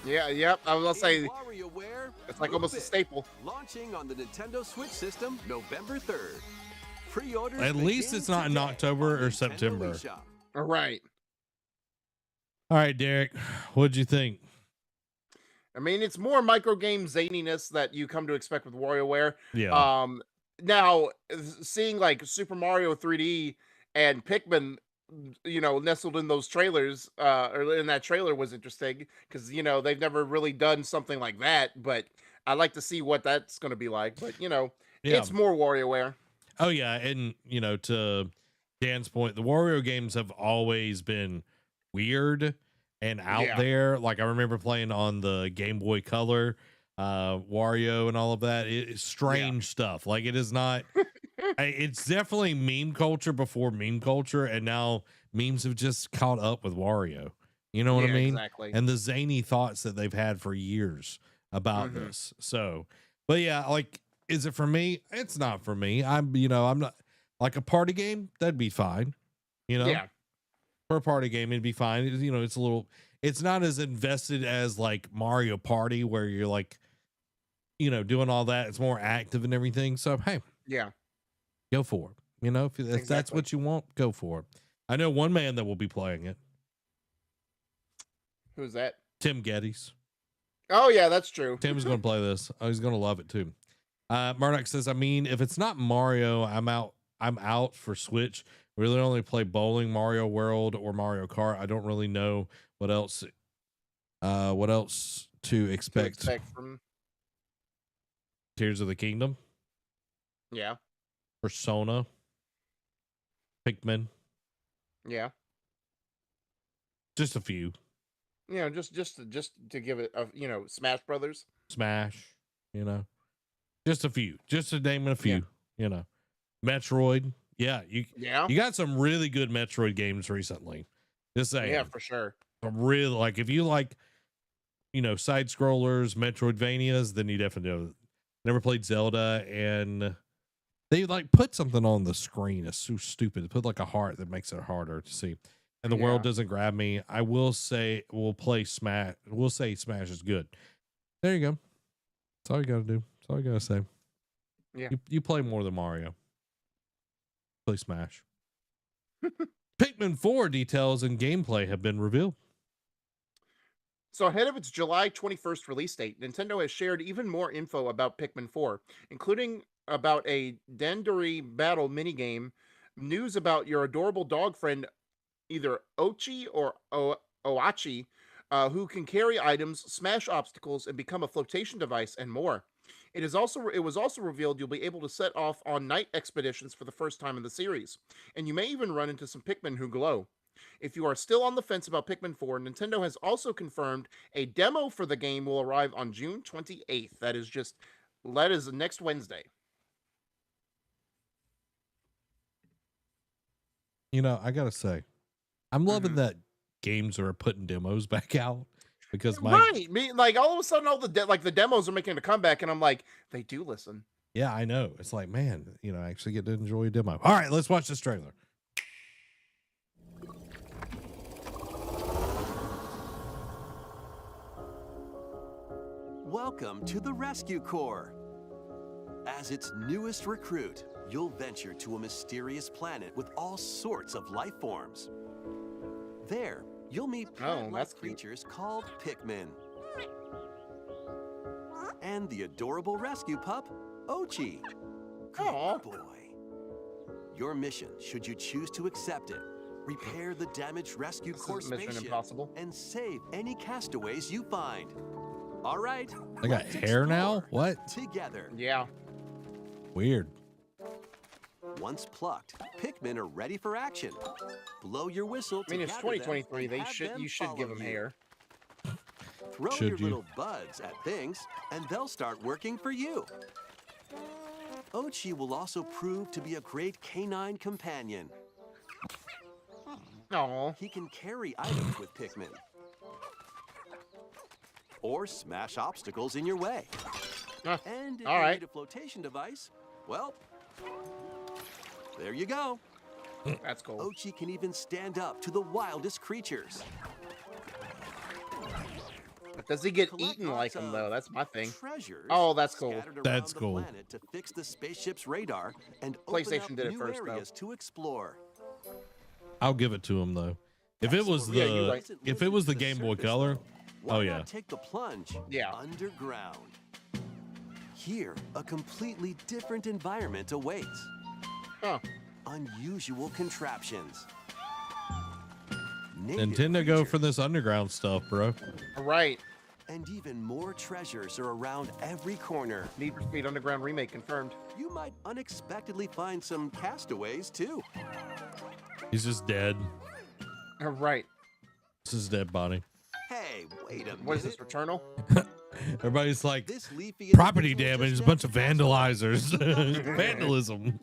Yeah, yep. I was gonna say WarioWare, it's like almost a staple. Launching on the Nintendo Switch system November 3rd. Pre-orders At least begin it's not in today October on or Nintendo September. eShop. All right. All right, Derek, what'd you think? I mean, it's more micro game zaniness that you come to expect with WarioWare. Yeah. Now seeing like Super Mario 3D and Pikmin, nestled in those trailers, or in that trailer was interesting because they've never really done something like that. But I like to see what that's going to be like. But it's more WarioWare. Oh yeah, and to Dan's point, the Wario games have always been weird and out there. Like I remember playing on the Game Boy Color, Wario and all of that. It's strange stuff. Like it is not. It's definitely meme culture before meme culture, and now memes have just caught up with Wario. You know what I mean? Exactly. And the zany thoughts that they've had for years about this. So, but yeah, like, is it for me? It's not for me. I'm not like a party game. That'd be fine. Yeah. For a party game, it'd be fine. It's not as invested as like Mario Party where you're like, doing all that. It's more active and everything. So, hey, Yeah. go for it. If that's what you want, go for it. I know one man that will be playing it. Who's that? Tim Geddes. Oh yeah, that's true. Tim's going to play this. Oh, he's going to love it too. Murdoch says, I mean, if it's not Mario, I'm out for Switch. Really only play bowling, Mario World, or Mario Kart. I don't really know what else to expect from Tears of the Kingdom. Yeah. Persona. Pikmin. Yeah. Just a few. Just to give it a Smash Brothers. Smash. Just a few. Just to name a few. Metroid. Yeah, you got some really good Metroid games recently. Just saying. Yeah, for sure. Really, like if you like, side scrollers, Metroidvanias, then you definitely know. Never played Zelda, and they like put something on the screen. It's so stupid. They put like a heart that makes it harder to see. And the world doesn't grab me. I will say we'll play Smash. We'll say Smash is good. There you go. That's all you gotta do. That's all you gotta say. Yeah. You play more than Mario. Play Smash. Pikmin 4 details and gameplay have been revealed. So ahead of its July 21st release date, Nintendo has shared even more info about Pikmin 4, including about a Dandori battle minigame, news about your adorable dog friend, either Ochi or Oachi, who can carry items, smash obstacles, and become a flotation device, and more. It was also revealed you'll be able to set off on night expeditions for the first time in the series, and you may even run into some Pikmin who glow. If you are still on the fence about Pikmin 4, Nintendo has also confirmed a demo for the game will arrive on June 28th. That is next Wednesday. I gotta say, I'm loving that games are putting demos back out because like all of a sudden all the the demos are making a comeback, and I'm like, they do listen. Yeah, I know. It's like, man, I actually get to enjoy a demo. All right, let's watch this trailer. Welcome to the Rescue Corps. As its newest recruit, you'll venture to a mysterious planet with all sorts of life forms. There, you'll meet plant-like creatures called Pikmin. And the adorable rescue pup, Ochi. Good boy. Your mission, should you choose to accept it, repair the damaged Rescue Corps spaceship and save any castaways you find. All right. I got hair now? What? Together. Yeah. Weird. Once plucked, Pikmin are ready for action. Blow your whistle. I mean, it's 2023. You should give them hair. Throw your little buds at things, and they'll start working for you. Ochi will also prove to be a great canine companion. Oh. He can carry items with Pikmin. Or smash obstacles in your way. And if all you right. need a flotation device, well, there you go. That's cool. Ochi can even stand up to the wildest creatures. But does he get Collect eaten like lots him of though? That's my thing. Treasures Oh, that's cool. scattered around That's the cool. planet to fix the spaceship's radar and open PlayStation up did it new first, though. areas to explore. I'll give it to him though. If it was Yeah, you're the right. if it was the Game Boy Color, Why oh not yeah. take the plunge Yeah. underground? Here, a completely different environment awaits. Huh. Unusual contraptions. Naked Nintendo go for creatures, this underground stuff, bro. All right. and even more treasures are around every corner. Need for Speed Underground remake confirmed. You might unexpectedly find some castaways too. He's just dead. All right. This is dead body. Hey, wait a minute. What is this, Returnal? Everybody's like, This leafy property individual damage, just a bunch of next to vandalizers, vandalism.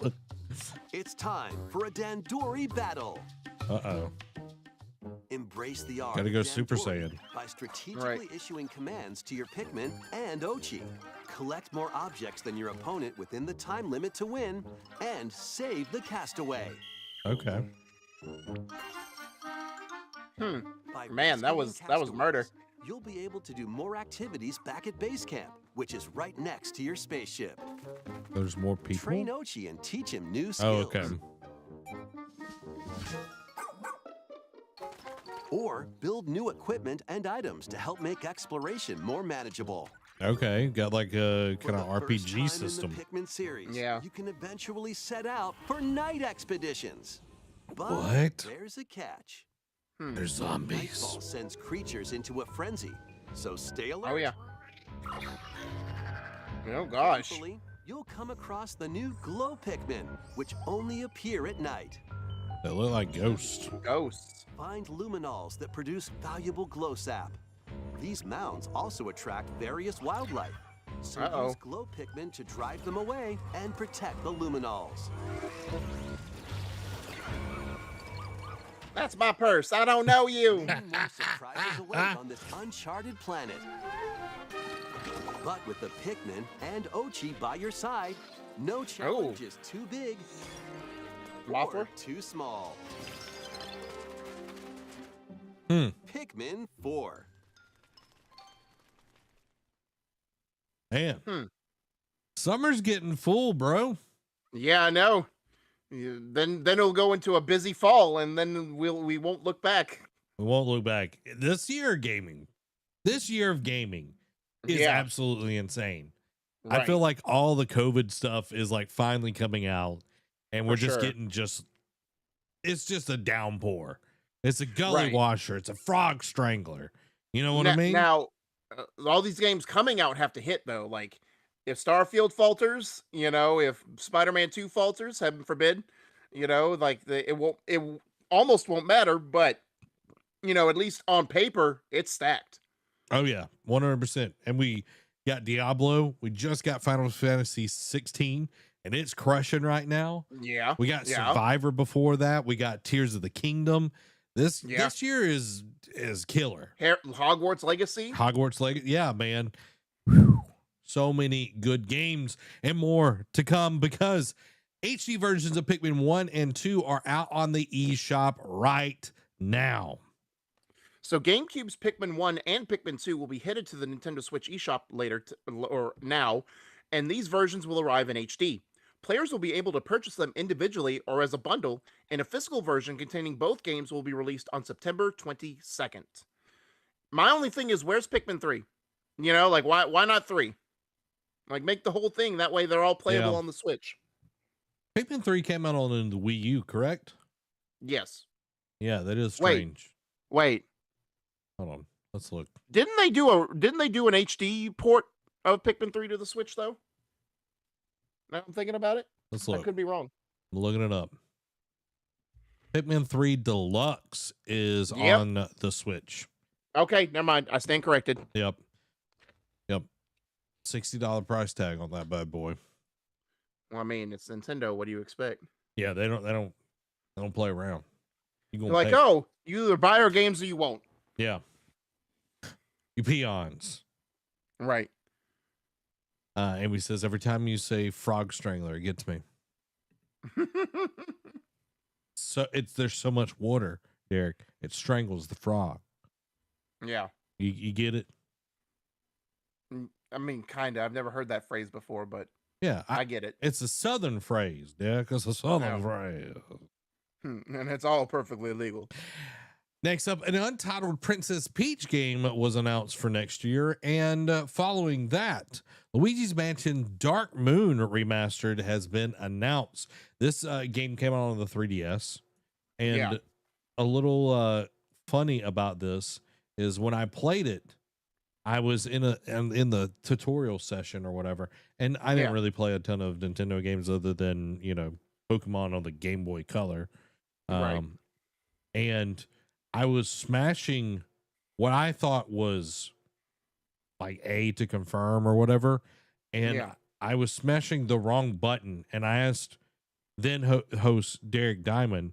It's time for a Dandori battle. Uh-oh. Embrace the art. Gotta of go Super Dandori Saiyan. by strategically issuing commands to your Pikmin and Ochi. Collect more objects than your opponent within the time limit to win, and save the castaway. Okay. By Man, that rescuing was castaways, murder. You'll be able to do more activities back at base camp, which is right next to your spaceship. There's more people. Train Ochi and teach him new Oh, skills. okay. Or build new equipment and items to help make exploration more manageable. Okay. Got like a For kind of the first time RPG system. in the Pikmin series, Yeah. you can eventually set out for night expeditions. But What? there's a catch. There's zombies. Nightfall sends creatures into a frenzy, so stay alert. Oh, yeah. Oh, gosh. Thankfully, you'll come across the new glow Pikmin, which only appear at night. They look like ghosts. Ghosts. Find luminals that produce valuable glow sap. These mounds also attract various wildlife, so use glow Pikmin to drive them away and protect the luminals. That's my purse. I don't know you. Many more surprises await on this uncharted planet. But with the Pikmin and Ochi by your side, no challenge is too big or too small. Pikmin 4. Man. Summer's getting full, bro. Yeah, I know. Then it'll go into a busy fall, and then we won't look back. We won't look back. This year of gaming is absolutely insane. I feel like all the COVID stuff is like finally coming out, and we're just getting it's just a downpour. It's a gully washer. It's a frog strangler. You know what I mean? Now, all these games coming out have to hit though. Like, if Starfield falters, if Spider-Man 2 falters, heaven forbid, like it almost won't matter. But at least on paper, it's stacked. Oh yeah, 100%. And we got Diablo. We just got Final Fantasy 16, and it's crushing right now. Yeah, we got Survivor before that. We got Tears of the Kingdom. This year is killer. Hogwarts Legacy. Yeah, man. Whew. So many good games and more to come, because HD versions of Pikmin 1 and 2 are out on the eShop right now. So GameCube's Pikmin 1 and Pikmin 2 will be headed to the Nintendo Switch eShop later or now, and these versions will arrive in HD. Players will be able to purchase them individually or as a bundle, and a physical version containing both games will be released on September 22nd. My only thing is, where's Pikmin 3? Like, why not 3? Like, make the whole thing, that way they're all playable on the Switch. Pikmin 3 came out on the Wii U, correct? Yes. Yeah, that is strange. Wait. Hold on. Let's look. Didn't they do an HD port of Pikmin 3 to the Switch though? Now I'm thinking about it. Let's look. I could be wrong. I'm looking it up. Pikmin 3 Deluxe is on the Switch. Okay, never mind. I stand corrected. Yep. $60 price tag on that bad boy. Well, I mean, it's Nintendo. What do you expect? Yeah, they don't play around. You You're like, oh, you either buy our games or you won't. Yeah. You peons. Right. Amy says, every time you say frog strangler, it gets me. So there's so much water, Derek. It strangles the frog. Yeah. You get it? I mean, kind of. I've never heard that phrase before, but yeah, I get it. It's a Southern phrase, Derek. It's a Southern phrase. And it's all perfectly legal. Next up, an untitled Princess Peach game was announced for next year. And following that, Luigi's Mansion Dark Moon Remastered has been announced. This game came out on the 3DS. And a little funny about this is when I played it, I was in the tutorial session or whatever. And I didn't really play a ton of Nintendo games other than, Pokemon on the Game Boy Color. Right. And I was smashing what I thought was like A to confirm or whatever. And I was smashing the wrong button. And I asked then host Derek Diamond,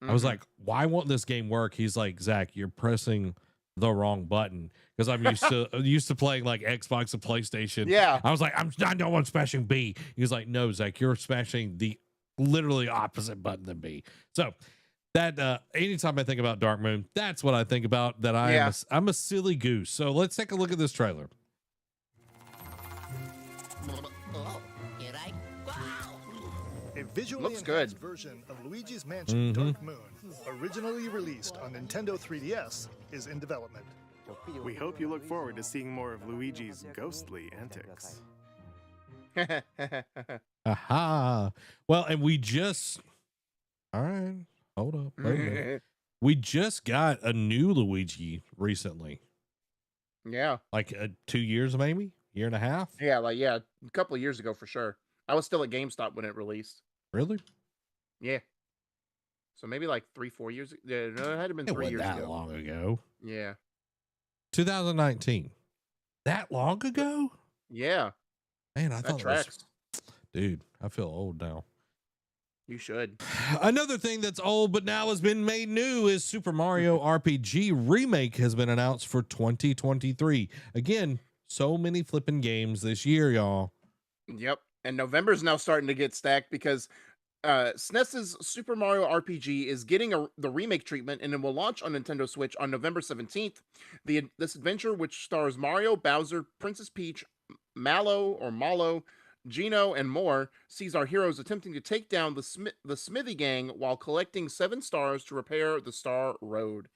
I was like, why won't this game work? He's like, Zach, you're pressing the wrong button. Because I'm used to playing like Xbox and PlayStation. Yeah. I was like, I know I'm smashing B. He was like, no, Zach, you're smashing the literally opposite button than B. So that anytime I think about Dark Moon, that's what I think about. That I'm a silly goose. So let's take a look at this trailer. A visually Looks enhanced good. version of Luigi's Mansion Dark Moon, originally released on Nintendo 3DS, is in development. We hope you look forward to seeing more of Luigi's ghostly antics. Aha. Well, and we just... All right. Hold up. Wait a minute. We just got a new Luigi recently. Yeah. Like 2 years, maybe? Year and a half? Yeah, a couple of years ago for sure. I was still at GameStop when it released. Really? Yeah. So maybe like 3-4 years ago. Yeah, no, it had to have been 3 years that ago. long ago. Yeah. 2019. That long ago? Yeah. Man, I thought tracks. Dude, I feel old now. You should. Another thing that's old but now has been made new is Super Mario RPG Remake has been announced for 2023. Again, so many flipping games this year, y'all. Yep. And November's now starting to get stacked because SNES's Super Mario RPG is getting the remake treatment, and it will launch on Nintendo Switch on November 17th. This adventure, which stars Mario, Bowser, Princess Peach, Mallow, Gino, and more, sees our heroes attempting to take down the Smithy Gang while collecting 7 stars to repair the Star Road.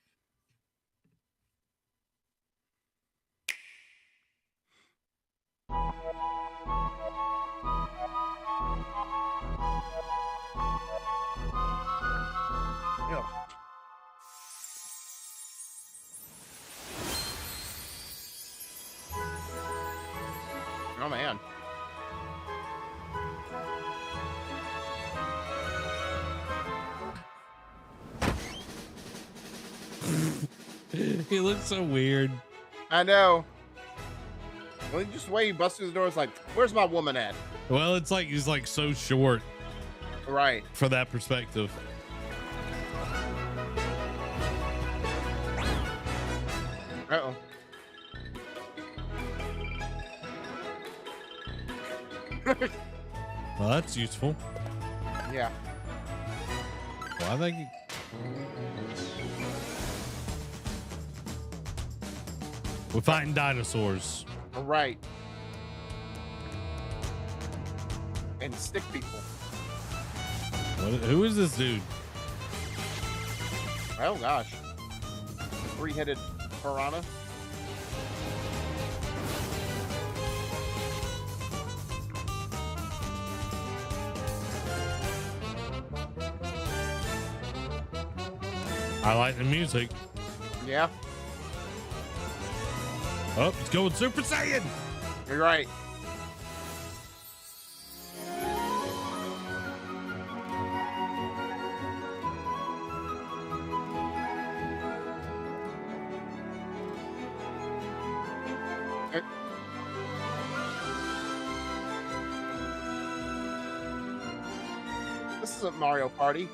Yeah. Oh man. He looks so weird. I know. Well, just the way he busts through the door, it's like, where's my woman at? Well, it's like he's like so short. Right. For that perspective. Uh-oh. Well, that's useful. Yeah. Well, I think we're fighting dinosaurs. Right. And stick people. Who is this dude? Oh gosh. 3-headed piranha. I like the music. Yeah. Oh, it's going Super Saiyan. You're right. This isn't Mario Party.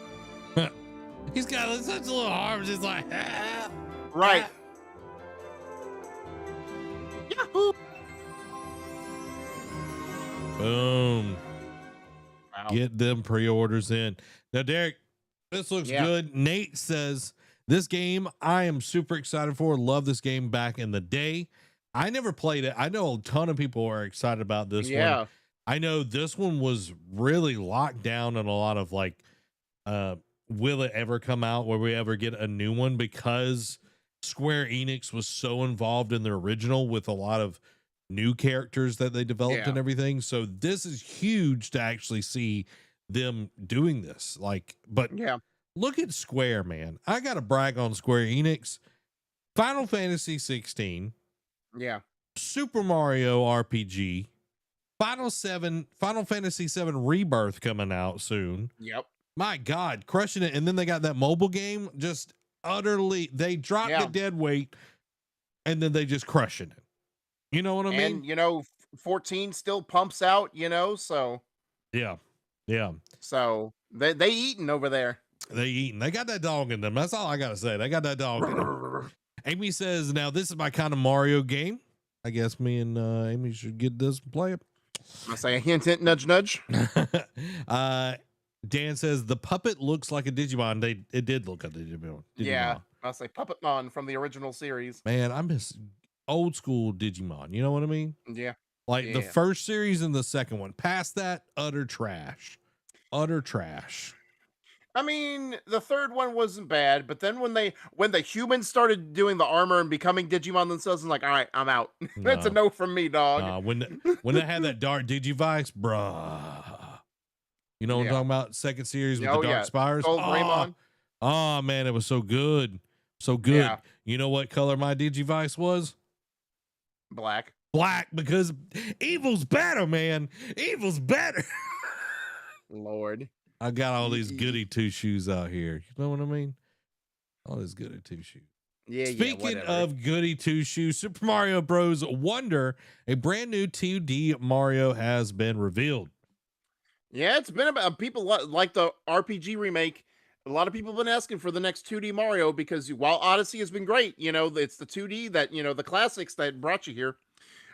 He's got such little arms. Just like, Right. Yahoo! Boom. Wow. Get them pre-orders in. Now, Derek, this looks good. Nate says, this game I am super excited for. Love this game back in the day. I never played it. I know a ton of people are excited about this one. I know this one was really locked down in a lot of like, will it ever come out? Will we ever get a new one? Because Square Enix was so involved in the original with a lot of new characters that they developed and everything. So this is huge to actually see them doing this. Like, but look at Square, man. I got to brag on Square Enix. Final Fantasy 16. Yeah. Super Mario RPG. Final Fantasy 7 Rebirth coming out soon. Yep. My God, crushing it. And then they got that mobile game, just utterly, they dropped the dead weight and then they just crushing it. You know what I mean? And, you know, 14 still pumps out, you know, so. Yeah. So they eating over there. They eating. They got that dog in them. That's all I got to say. They got that dog in them. Amy says, now this is my kind of Mario game. I guess me and Amy should get this and play it. I say a hint, hint, nudge, nudge. Dan says the puppet looks like a Digimon. It did look like a Digimon. Yeah, I say Puppetmon from the original series. Man, I miss old school Digimon. You know what I mean? Yeah. Like the first series and the second one. Past that, utter trash. Utter trash. I mean, the third one wasn't bad, but then when the humans started doing the armor and becoming Digimon themselves, I'm like, all right, I'm out. That's a no from me, dog. When they had that dark Digivice, bruh. You know what I'm talking about? Second series with the Dark Spires. Oh man, it was so good. So good. Yeah. You know what color my Digivice was? Black. Black, because evil's better, man. Evil's better. Lord. I got all these goody two shoes out here. You know what I mean? All these goody two shoes. Yeah. Speaking of goody two shoes, Super Mario Bros. Wonder, a brand new 2D Mario has been revealed. Yeah, it's been about people like the RPG remake. A lot of people have been asking for the next 2D Mario because while Odyssey has been great, you know, it's the 2D that, you know, the classics that brought you here.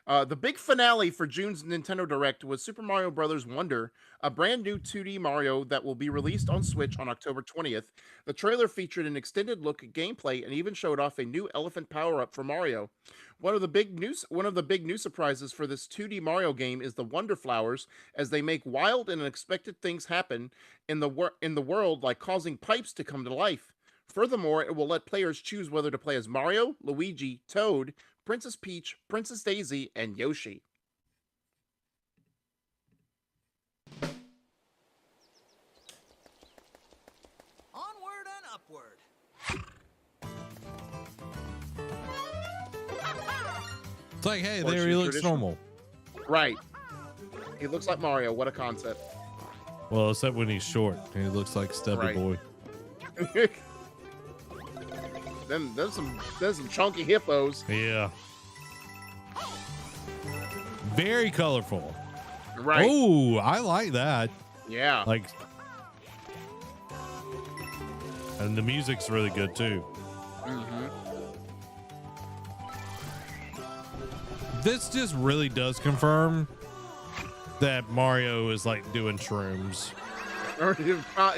The big finale for June's Nintendo Direct was Super Mario Bros. Wonder, a brand new 2D Mario that will be released on Switch on October 20th. The trailer featured an extended look at gameplay and even showed off a new elephant power-up for Mario. One of the big new surprises for this 2D Mario game is the Wonder Flowers, as they make wild and unexpected things happen in the world, like causing pipes to come to life. Furthermore, it will let players choose whether to play as Mario, Luigi, Toad, Princess Peach, Princess Daisy, and Yoshi. Onward and upward. It's like, hey, there he looks normal. Right. He looks like Mario. What a concept. Well, except when he's short. He looks like Stubby Boy. There's some chunky hippos. Yeah. Very colorful. Right. Oh, I like that. Yeah. Like, and the music's really good too. Mm-hmm. This just really does confirm that Mario is like doing shrooms.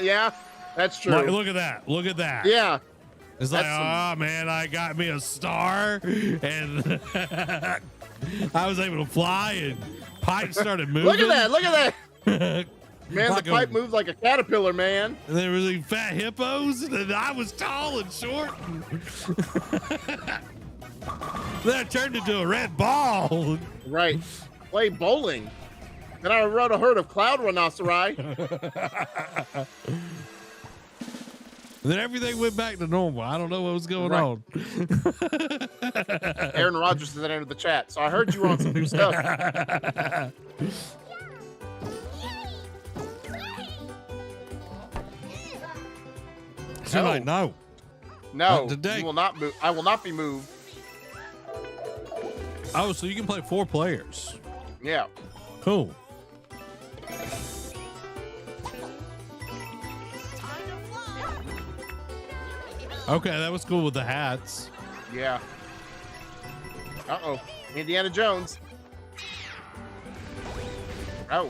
Yeah, that's true. Like, look at that. Look at that. Yeah. It's like, man, I got me a star and I was able to fly and pipes started moving. Look at that. Look at that. Man, like the pipe moves like a caterpillar, man. And there were these fat hippos and I was tall and short. Then I turned into a red ball. Right. Play bowling. Then I rode a herd of cloud rhinoceri. Then everything went back to normal. I don't know what was going on. Aaron Rodgers has entered the chat, so I heard you were on some new stuff. She's like, no. No, not today. you will not move. I will not be moved. Oh, so you can play 4 players. Yeah. Cool. Okay, that was cool with the hats. Yeah. Uh-oh. Indiana Jones. Oh.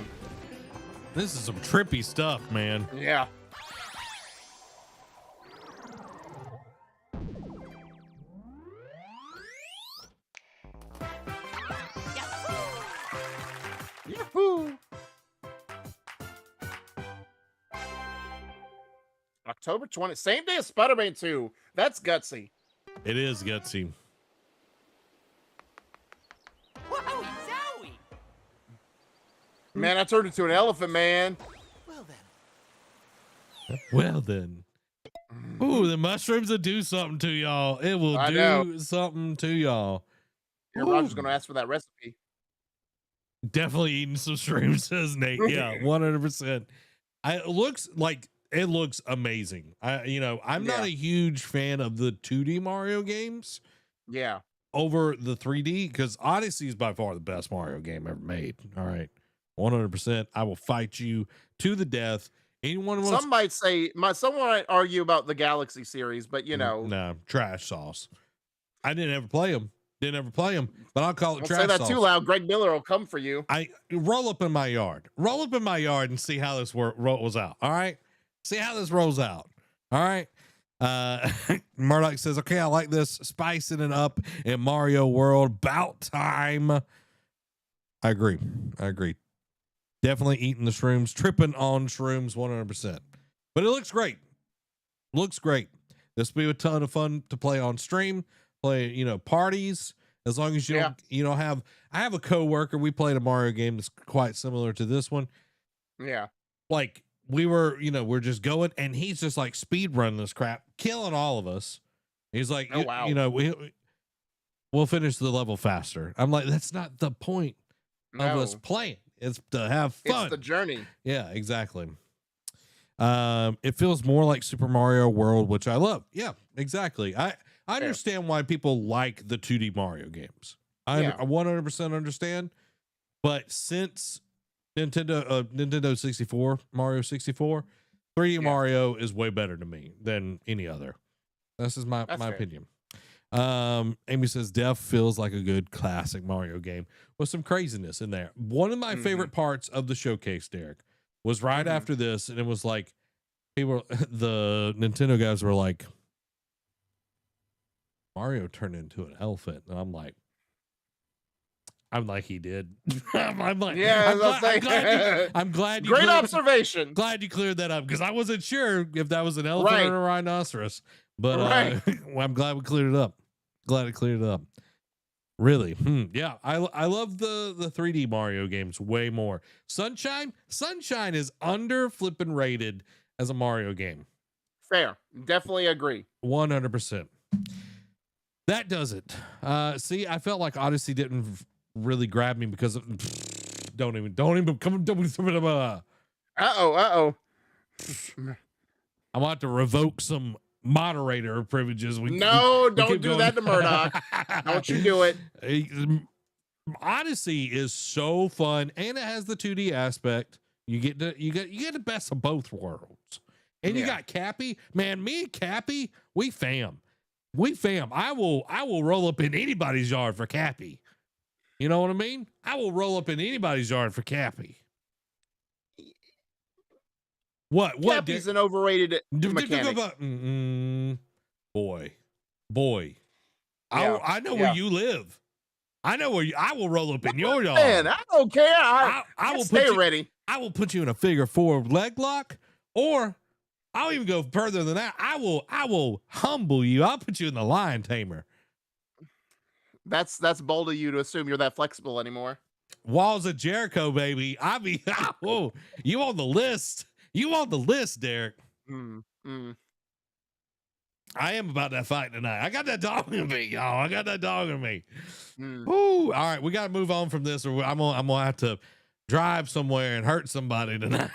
This is some trippy stuff, man. Yeah. Yahoo! October 20th. Same day as Spider-Man 2. That's gutsy. It is gutsy. Wowie zowie! Man, I turned into an elephant, man. Well then. Ooh, the mushrooms will do something to y'all. It will do something to y'all. Yeah, Roger's gonna ask for that recipe. Definitely eating some shrooms, says Nate. Yeah, 100%. It looks amazing. I'm not a huge fan of the 2D Mario games. Yeah. Over the 3D, because Odyssey is by far the best Mario game ever made. All right. 100%. I will fight you to the death. Anyone wants... Some might say, someone might argue about the Galaxy series, but no, trash sauce. I didn't ever play them. But I'll call it Don't trash say that sauce. too loud. Greg Miller will come for you. I roll up in my yard and see how this rolls out. All right. See how this rolls out. All right. Murdoch says, okay, I like this, spicing it up in Mario World. About time. I agree. Definitely eating the shrooms, tripping on shrooms 100%. But it looks great. This will be a ton of fun to play on stream, play, parties, as long as you don't have. I have a coworker, we played a Mario game that's quite similar to this one. Yeah. Like we're just going, and he's just like speed running this crap, killing all of us. He's like, oh, wow. We'll finish the level faster. I'm like, that's not the point of us playing. It's to have fun. It's the journey. Yeah, exactly. It feels more like Super Mario World, which I love. Yeah, exactly. I understand why people like the 2D Mario games. I 100% understand. But since Nintendo 64, Mario 64, 3D Mario is way better to me than any other. This is my opinion. Amy says Def feels like a good classic Mario game with some craziness in there. One of my favorite parts of the showcase, Derek, was right after this, and it was like the Nintendo guys were like, Mario turned into an elephant, and I'm like he did. I'm like, yeah, I'm glad you great observation. Glad you cleared that up, because I wasn't sure if that was an elephant or a rhinoceros. But well, I'm glad we cleared it up. Glad it cleared it up. Really? Yeah. I love the 3D Mario games way more. Sunshine is under flipping rated as a Mario game. Fair. Definitely agree. 100%. That does it. See, I felt like Odyssey didn't really grab me because of, don't even come. Uh-oh. I want to revoke some moderator privileges. Don't do that to Murdoch. Don't you do it. Odyssey is so fun, and it has the 2D aspect. You get the best of both worlds. And you got Cappy. Man, me and Cappy, we fam. I will roll up in anybody's yard for Cappy. You know what I mean? I will roll up in anybody's yard for Cappy. What? Cappy's an overrated mechanic. Boy. Yeah, I know where you live. I will roll up in your yard. Man, I don't care. I will stay ready. I will put you in a figure 4 leg lock, or I'll even go further than that. I will humble you. I'll put you in the lion tamer. That's bold of you to assume you're that flexible anymore. Walls of Jericho, baby. Whoa, you on the list. You on the list, Derek. I am about that fight tonight. I got that dog in me, y'all. I got that dog in me. Woo. All right, we got to move on from this, or I'm gonna have to drive somewhere and hurt somebody tonight.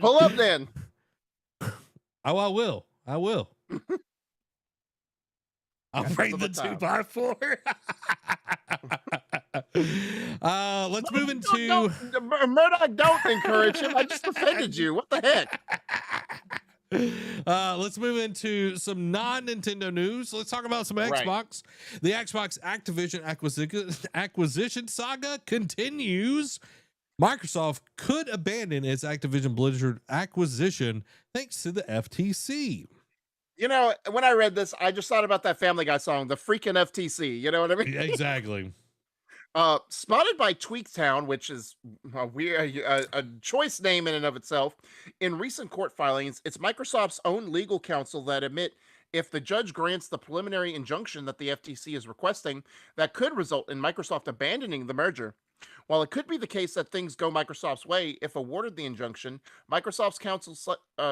Pull up then. Oh, I will. I'll bring the 2x4. Let's move into Murdoch. Don't encourage him. I just offended you. What the heck? Let's move into some non-Nintendo news. Let's talk about some Xbox. The Xbox Activision acquisition saga continues. Microsoft could abandon its Activision Blizzard acquisition thanks to the FTC. You know, when I read this, I just thought about that Family Guy song, the freaking FTC. You know what I mean? Exactly. Spotted by Tweaktown, which is a weird, a choice name in and of itself. In recent court filings, it's Microsoft's own legal counsel that admit if the judge grants the preliminary injunction that the FTC is requesting, that could result in Microsoft abandoning the merger. While it could be the case that things go Microsoft's way if awarded the injunction, Microsoft's counsel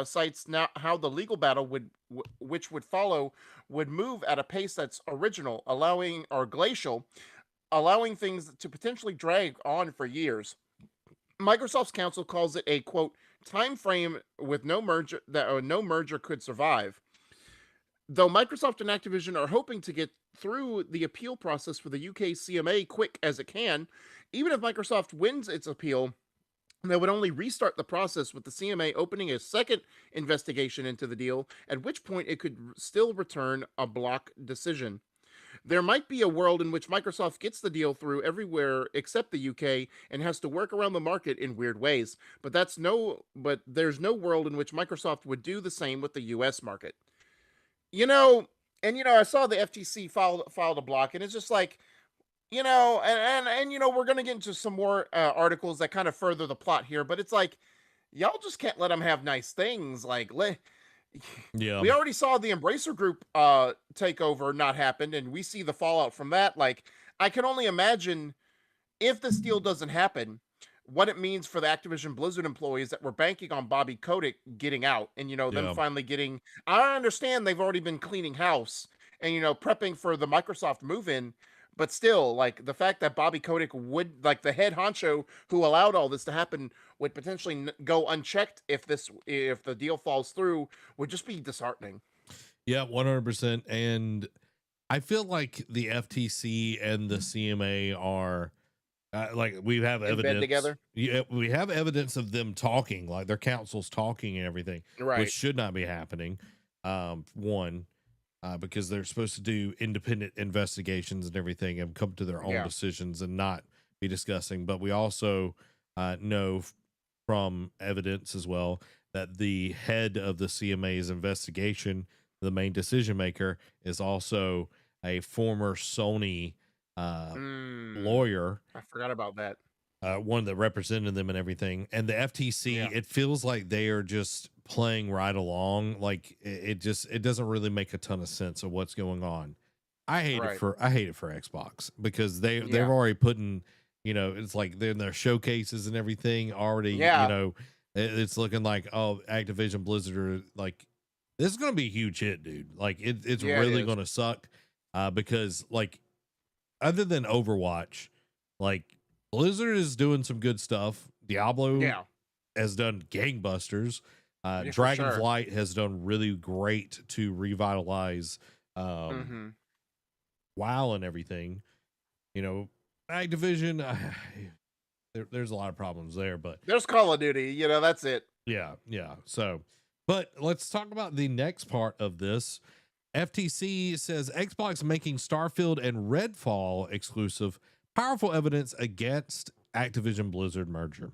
cites now how the legal battle which would follow would move at a pace that's original, glacial, allowing things to potentially drag on for years. Microsoft's counsel calls it a quote time frame with no merger that no merger could survive. Though Microsoft and Activision are hoping to get through the appeal process for the UK CMA quick as it can, even if Microsoft wins its appeal, they would only restart the process with the CMA opening a second investigation into the deal, at which point it could still return a block decision. There might be a world in which Microsoft gets the deal through everywhere except the UK and has to work around the market in weird ways, but there's no world in which Microsoft would do the same with the US market. I saw the FTC filed a block, and it's just like, we're going to get into some more articles that kind of further the plot here, but it's like, y'all just can't let them have nice things. Yeah, we already saw the Embracer Group takeover not happen, and we see the fallout from that. Like, I can only imagine if this deal doesn't happen, what it means for the Activision Blizzard employees that were banking on Bobby Kotick getting out and, them finally getting, I understand they've already been cleaning house and, prepping for the Microsoft move-in, but still, like, the fact that Bobby Kotick would, like, the head honcho who allowed all this to happen would potentially go unchecked if the deal falls through would just be disheartening. Yeah, 100%. And I feel like the FTC and the CMA are we have evidence together. Yeah, we have evidence of them talking, like their councils talking and everything, which should not be happening. Because they're supposed to do independent investigations and everything and come to their own decisions and not be discussing. But we also know from evidence as well that the head of the CMA's investigation, the main decision maker, is also a former Sony lawyer. I forgot about that. One that represented them and everything. And the FTC, it feels like they are just playing right along. Like it doesn't really make a ton of sense of what's going on. I hate it for Xbox because they've already put in, it's like they're in their showcases and everything already, it's looking like, oh, Activision Blizzard are like, this is going to be a huge hit, dude. Like it's really going to suck because like, other than Overwatch, like Blizzard is doing some good stuff. Diablo has done gangbusters. Dragonflight has done really great to revitalize WoW and everything. Activision, there's a lot of problems there, but there's Call of Duty, that's it. Yeah. So, but let's talk about the next part of this. FTC says Xbox making Starfield and Redfall exclusive. Powerful evidence against Activision Blizzard merger.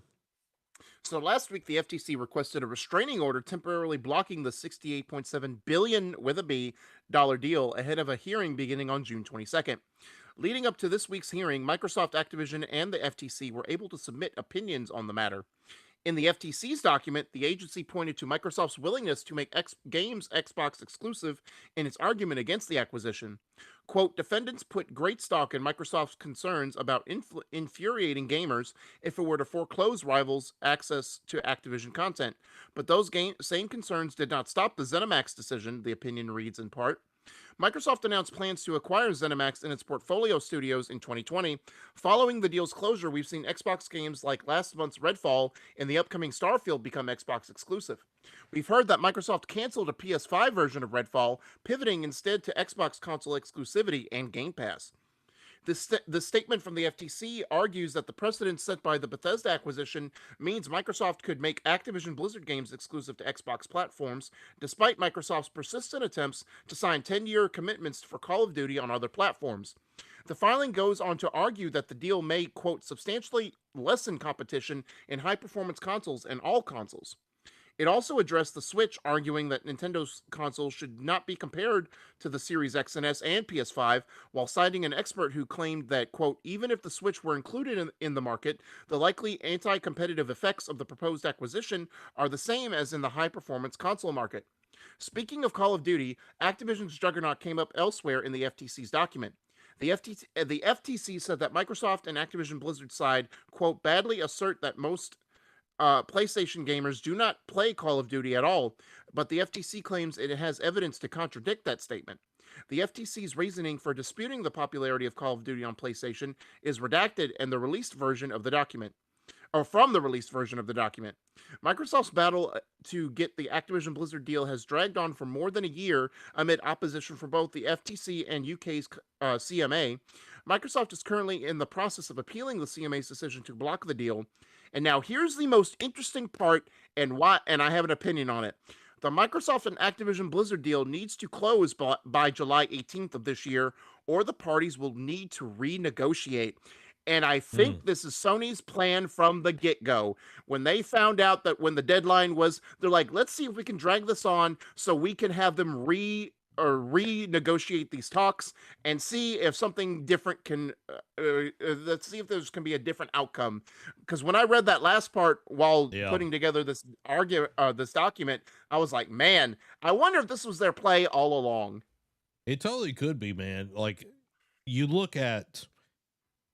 So last week, the FTC requested a restraining order temporarily blocking the $68.7 billion with a B deal ahead of a hearing beginning on June 22nd. Leading up to this week's hearing, Microsoft, Activision, and the FTC were able to submit opinions on the matter. In the FTC's document, the agency pointed to Microsoft's willingness to make games Xbox exclusive in its argument against the acquisition. Quote, defendants put great stock in Microsoft's concerns about infuriating gamers if it were to foreclose rivals' access to Activision content. But those same concerns did not stop the ZeniMax decision, the opinion reads in part. Microsoft announced plans to acquire ZeniMax in its portfolio studios in 2020. Following the deal's closure, we've seen Xbox games like last month's Redfall and the upcoming Starfield become Xbox exclusive. We've heard that Microsoft canceled a PS5 version of Redfall, pivoting instead to Xbox console exclusivity and Game Pass. The statement from the FTC argues that the precedent set by the Bethesda acquisition means Microsoft could make Activision Blizzard games exclusive to Xbox platforms, despite Microsoft's persistent attempts to sign 10-year commitments for Call of Duty on other platforms. The filing goes on to argue that the deal may, quote, substantially lessen competition in high-performance consoles and all consoles. It also addressed the Switch, arguing that Nintendo's consoles should not be compared to the Series X and S and PS5, while citing an expert who claimed that, quote, even if the Switch were included in the market, the likely anti-competitive effects of the proposed acquisition are the same as in the high-performance console market. Speaking of Call of Duty, Activision's juggernaut came up elsewhere in the FTC's document. The FTC said that Microsoft and Activision Blizzard side, quote, badly assert that most PlayStation gamers do not play Call of Duty at all, but the FTC claims it has evidence to contradict that statement. The FTC's reasoning for disputing the popularity of Call of Duty on PlayStation is redacted in the released version of the document, or from the released version of the document. Microsoft's battle to get the Activision Blizzard deal has dragged on for more than a year amid opposition from both the FTC and UK's CMA. Microsoft is currently in the process of appealing the CMA's decision to block the deal. And now here's the most interesting part and I have an opinion on it. The Microsoft and Activision Blizzard deal needs to close by July 18th of this year, or the parties will need to renegotiate. And I think this is Sony's plan from the get-go. When they found out that when the deadline was, they're like, let's see if we can drag this on so we can have them renegotiate these talks and see if something different can let's see if there's can be a different outcome. Because when I read that last part while putting together this this document, I was like, man, I wonder if this was their play all along. It totally could be, man. Like, you look at,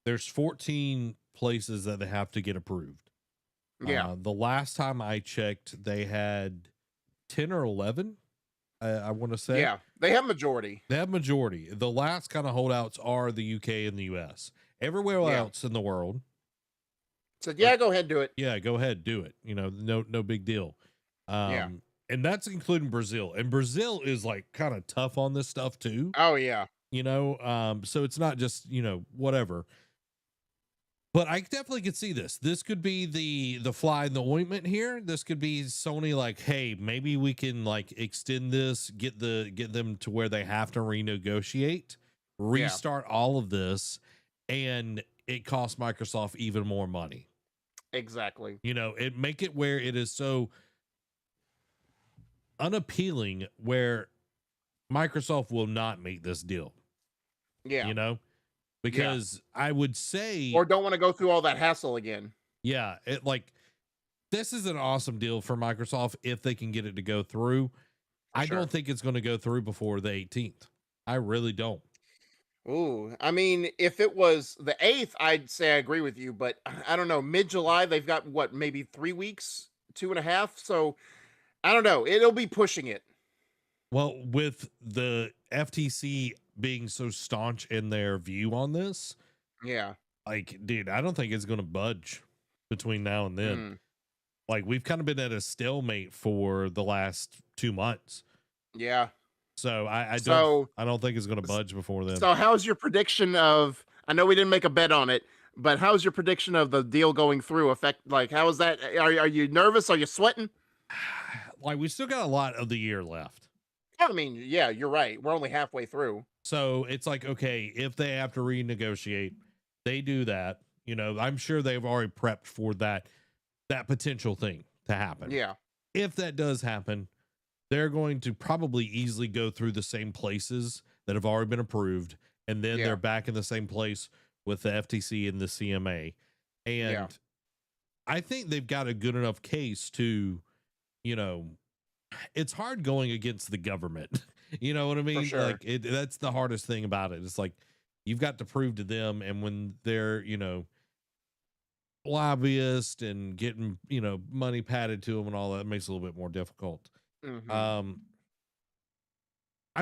there's 14 places that they have to get approved. Yeah. The last time I checked, they had 10 or 11. I want to say. Yeah, they have majority. They have majority. The last kind of holdouts are the UK and the US. Everywhere else in the world said, yeah, go ahead, do it. Yeah, go ahead, do it. You know, no big deal. And that's including Brazil. And Brazil is like kind of tough on this stuff too. Oh yeah. You know, so it's not just, you know, whatever. But I definitely could see this. This could be the fly in the ointment here. This could be Sony like, hey, maybe we can like extend this, get them to where they have to renegotiate, restart all of this, and it costs Microsoft even more money. Exactly. You know, it make it where it is so unappealing where Microsoft will not make this deal. Yeah. You know? Because I would say, or don't want to go through all that hassle again. Yeah, it like this is an awesome deal for Microsoft if they can get it to go through. I don't think it's going to go through before the 18th. I really don't. Ooh, I mean, if it was the 8th, I'd say I agree with you, but I don't know. Mid-July, they've got what, maybe 3 weeks, 2.5. So I don't know. It'll be pushing it. Well, with the FTC being so staunch in their view on this, like, dude, I don't think it's going to budge between now and then. Like, we've kind of been at a stalemate for the last 2 months. Yeah. So I don't think it's going to budge before then. So how's your prediction of, I know we didn't make a bet on it, but how's your prediction of the deal going through affect? Like, how is that? Are you nervous? Are you sweating? Like, we still got a lot of the year left. I mean, yeah, you're right. We're only halfway through. So it's like, okay, if they have to renegotiate, they do that. You know, I'm sure they've already prepped for that potential thing to happen. Yeah. If that does happen, they're going to probably easily go through the same places that have already been approved. And then they're back in the same place with the FTC and the CMA. And I think they've got a good enough case to, you know, it's hard going against the government. You know what I mean? Sure. Like that's the hardest thing about it. It's like, you've got to prove to them. And when they're, you know, lobbyists and getting, you know, money padded to them and all that, it makes it a little bit more difficult. I'm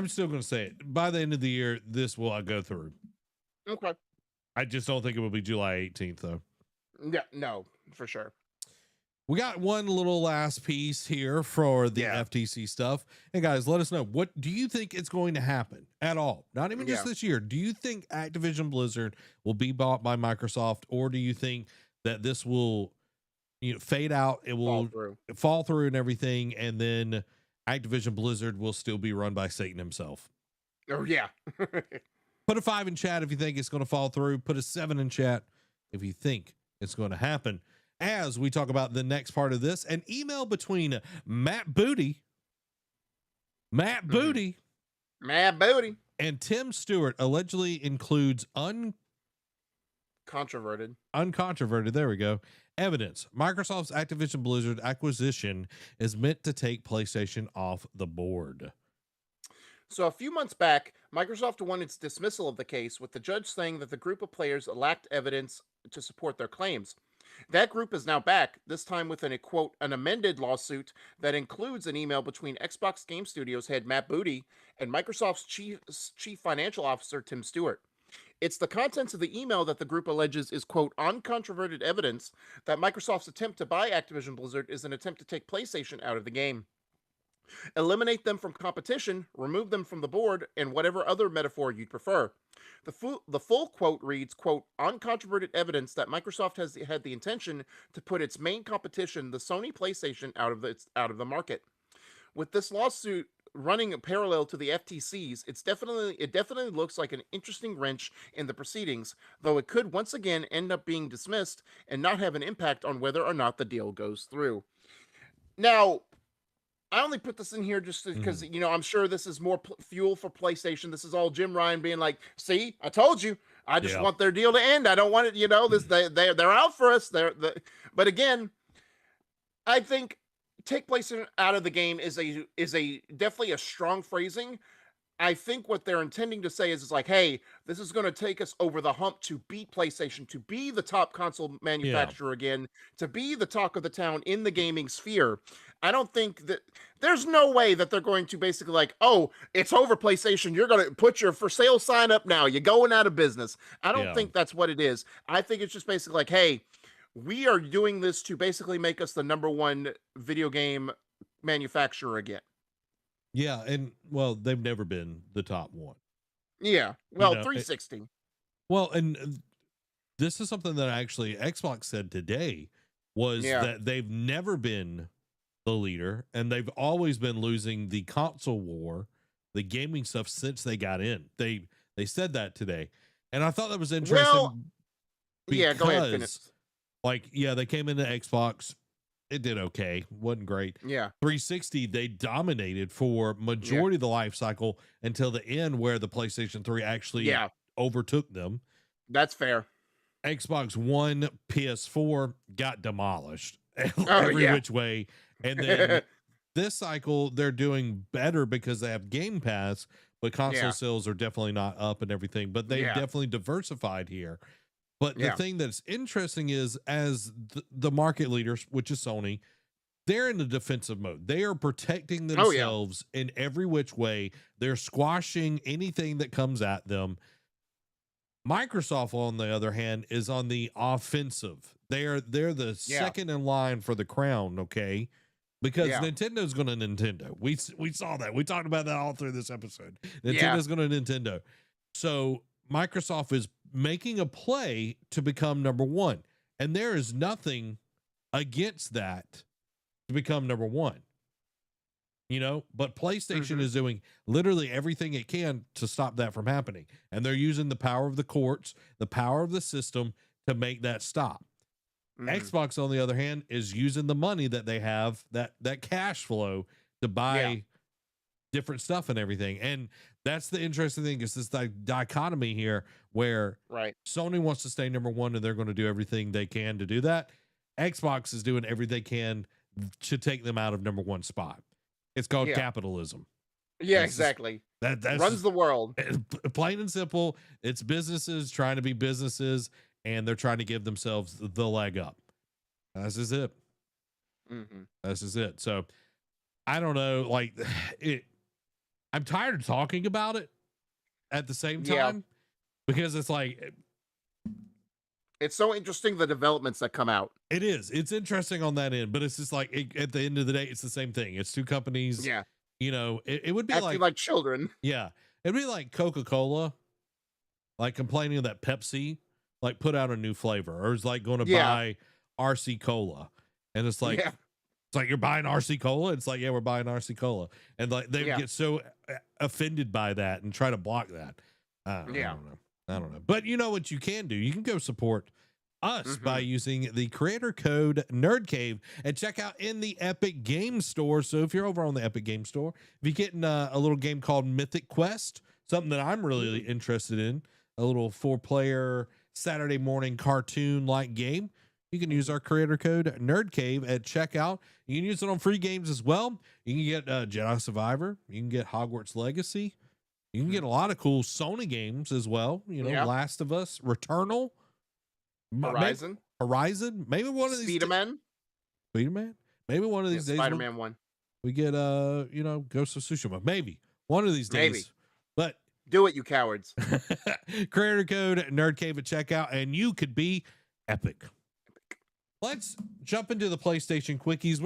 still going to say it by the end of the year, this will go through. Okay. I just don't think it will be July 18th though. Yeah, no, for sure. We got one little last piece here for the FTC stuff. And guys, let us know, what do you think is going to happen? at all. Not even just this year. Do you think Activision Blizzard will be bought by Microsoft, or do you think that this will, fade out? It will fall through and everything, and then Activision Blizzard will still be run by Satan himself. Oh yeah. Put a 5 in chat if you think it's going to fall through. Put a 7 in chat if you think it's going to happen. As we talk about the next part of this, an email between Matt Booty, and Tim Stewart allegedly includes uncontroverted. There we go. Evidence. Microsoft's Activision Blizzard acquisition is meant to take PlayStation off the board. So a few months back, Microsoft won its dismissal of the case, with the judge saying that the group of players lacked evidence to support their claims. That group is now back, this time with an amended lawsuit that includes an email between Xbox Game Studios head Matt Booty and Microsoft's chief financial officer Tim Stewart. It's the contents of the email that the group alleges is, quote, uncontroverted evidence that Microsoft's attempt to buy Activision Blizzard is an attempt to take PlayStation out of the game. Eliminate them from competition, remove them from the board, and whatever other metaphor you'd prefer. The full quote reads, quote, uncontroverted evidence that Microsoft has had the intention to put its main competition, the Sony PlayStation, out of the market. With this lawsuit running parallel to the FTC's, it definitely looks like an interesting wrench in the proceedings, though it could once again end up being dismissed and not have an impact on whether or not the deal goes through. Now, I only put this in here just because, I'm sure this is more fuel for PlayStation. This is all Jim Ryan being like, see, I told you, I just want their deal to end. I don't want it, they're out for us. But again, I think take PlayStation out of the game is definitely a strong phrasing. I think what they're intending to say is like, hey, this is going to take us over the hump to beat PlayStation, to be the top console manufacturer again, to be the talk of the town in the gaming sphere. I don't think that there's no way that they're going to basically like, oh, it's over PlayStation. You're going to put your for sale sign up now. You're going out of business. I don't think that's what it is. I think it's just basically like, hey, we are doing this to basically make us the number one video game manufacturer again. Yeah, and well, they've never been the top one. Yeah, well, 360. And this is something that actually Xbox said today was that they've never been the leader, and they've always been losing the console war, the gaming stuff since they got in. They said that today, and I thought that was interesting. Well, because, go ahead, finish. They came into Xbox. It did okay. Wasn't great. Yeah. 360, they dominated for majority of the life cycle until the end where the PlayStation 3 actually overtook them. That's fair. Xbox One, PS4 got demolished every which way. And then this cycle, they're doing better because they have Game Pass, but console sales are definitely not up and everything. But they definitely diversified here. But the thing that's interesting is, as the market leaders, which is Sony, they're in a defensive mode. They are protecting themselves in every which way. They're squashing anything that comes at them. Microsoft, on the other hand, is on the offensive. They're the second in line for the crown, okay? Because Nintendo's going to Nintendo. We saw that. We talked about that all through this episode. Nintendo's going to Nintendo. So Microsoft is making a play to become number one, and there is nothing against that to become number one, but PlayStation is doing literally everything it can to stop that from happening, and they're using the power of the courts, the power of the system to make that stop. Xbox, on the other hand, is using the money that they have, that cash flow, to buy different stuff and everything. And that's the interesting thing, is this dichotomy here where Sony wants to stay number one and they're going to do everything they can to do that. Xbox is doing everything they can to take them out of number one spot. It's called capitalism. Yeah, exactly. That runs the world. Plain and simple. It's businesses trying to be businesses, and they're trying to give themselves the leg up. This is it. This is it. So I don't know, I'm tired of talking about it at the same time, because it's like, it's so interesting, the developments that come out. It is. It's interesting on that end, but it's just like, at the end of the day, it's the same thing. It's two companies. Yeah. It would be acting like children. Yeah. It'd be like Coca-Cola, like complaining that Pepsi like put out a new flavor, or is like going to buy RC Cola, and it's like it's like you're buying RC Cola. It's like, yeah, we're buying RC Cola, and like they get so offended by that and try to block that. I don't know. But you know what you can do? You can go support us by using the creator code NerdCave and check out in the Epic Game Store. So if you're over on the Epic Game Store, if you're getting a little game called Mythic Quest, something that I'm really interested in, a little 4-player Saturday morning cartoon like game, you can use our creator code NerdCave at checkout. You can use it on free games as well. You can get Jedi Survivor. You can get Hogwarts Legacy. You can get a lot of cool Sony games as well. You know, Last of Us, Returnal, Horizon. Maybe one of these. Spider-Man. Maybe one of these days. Spider-Man 1. We get Ghost of Tsushima. Maybe one of these days. But do it, you cowards. Creator code NerdCave at checkout, and you could be epic. Let's jump into the PlayStation quickies.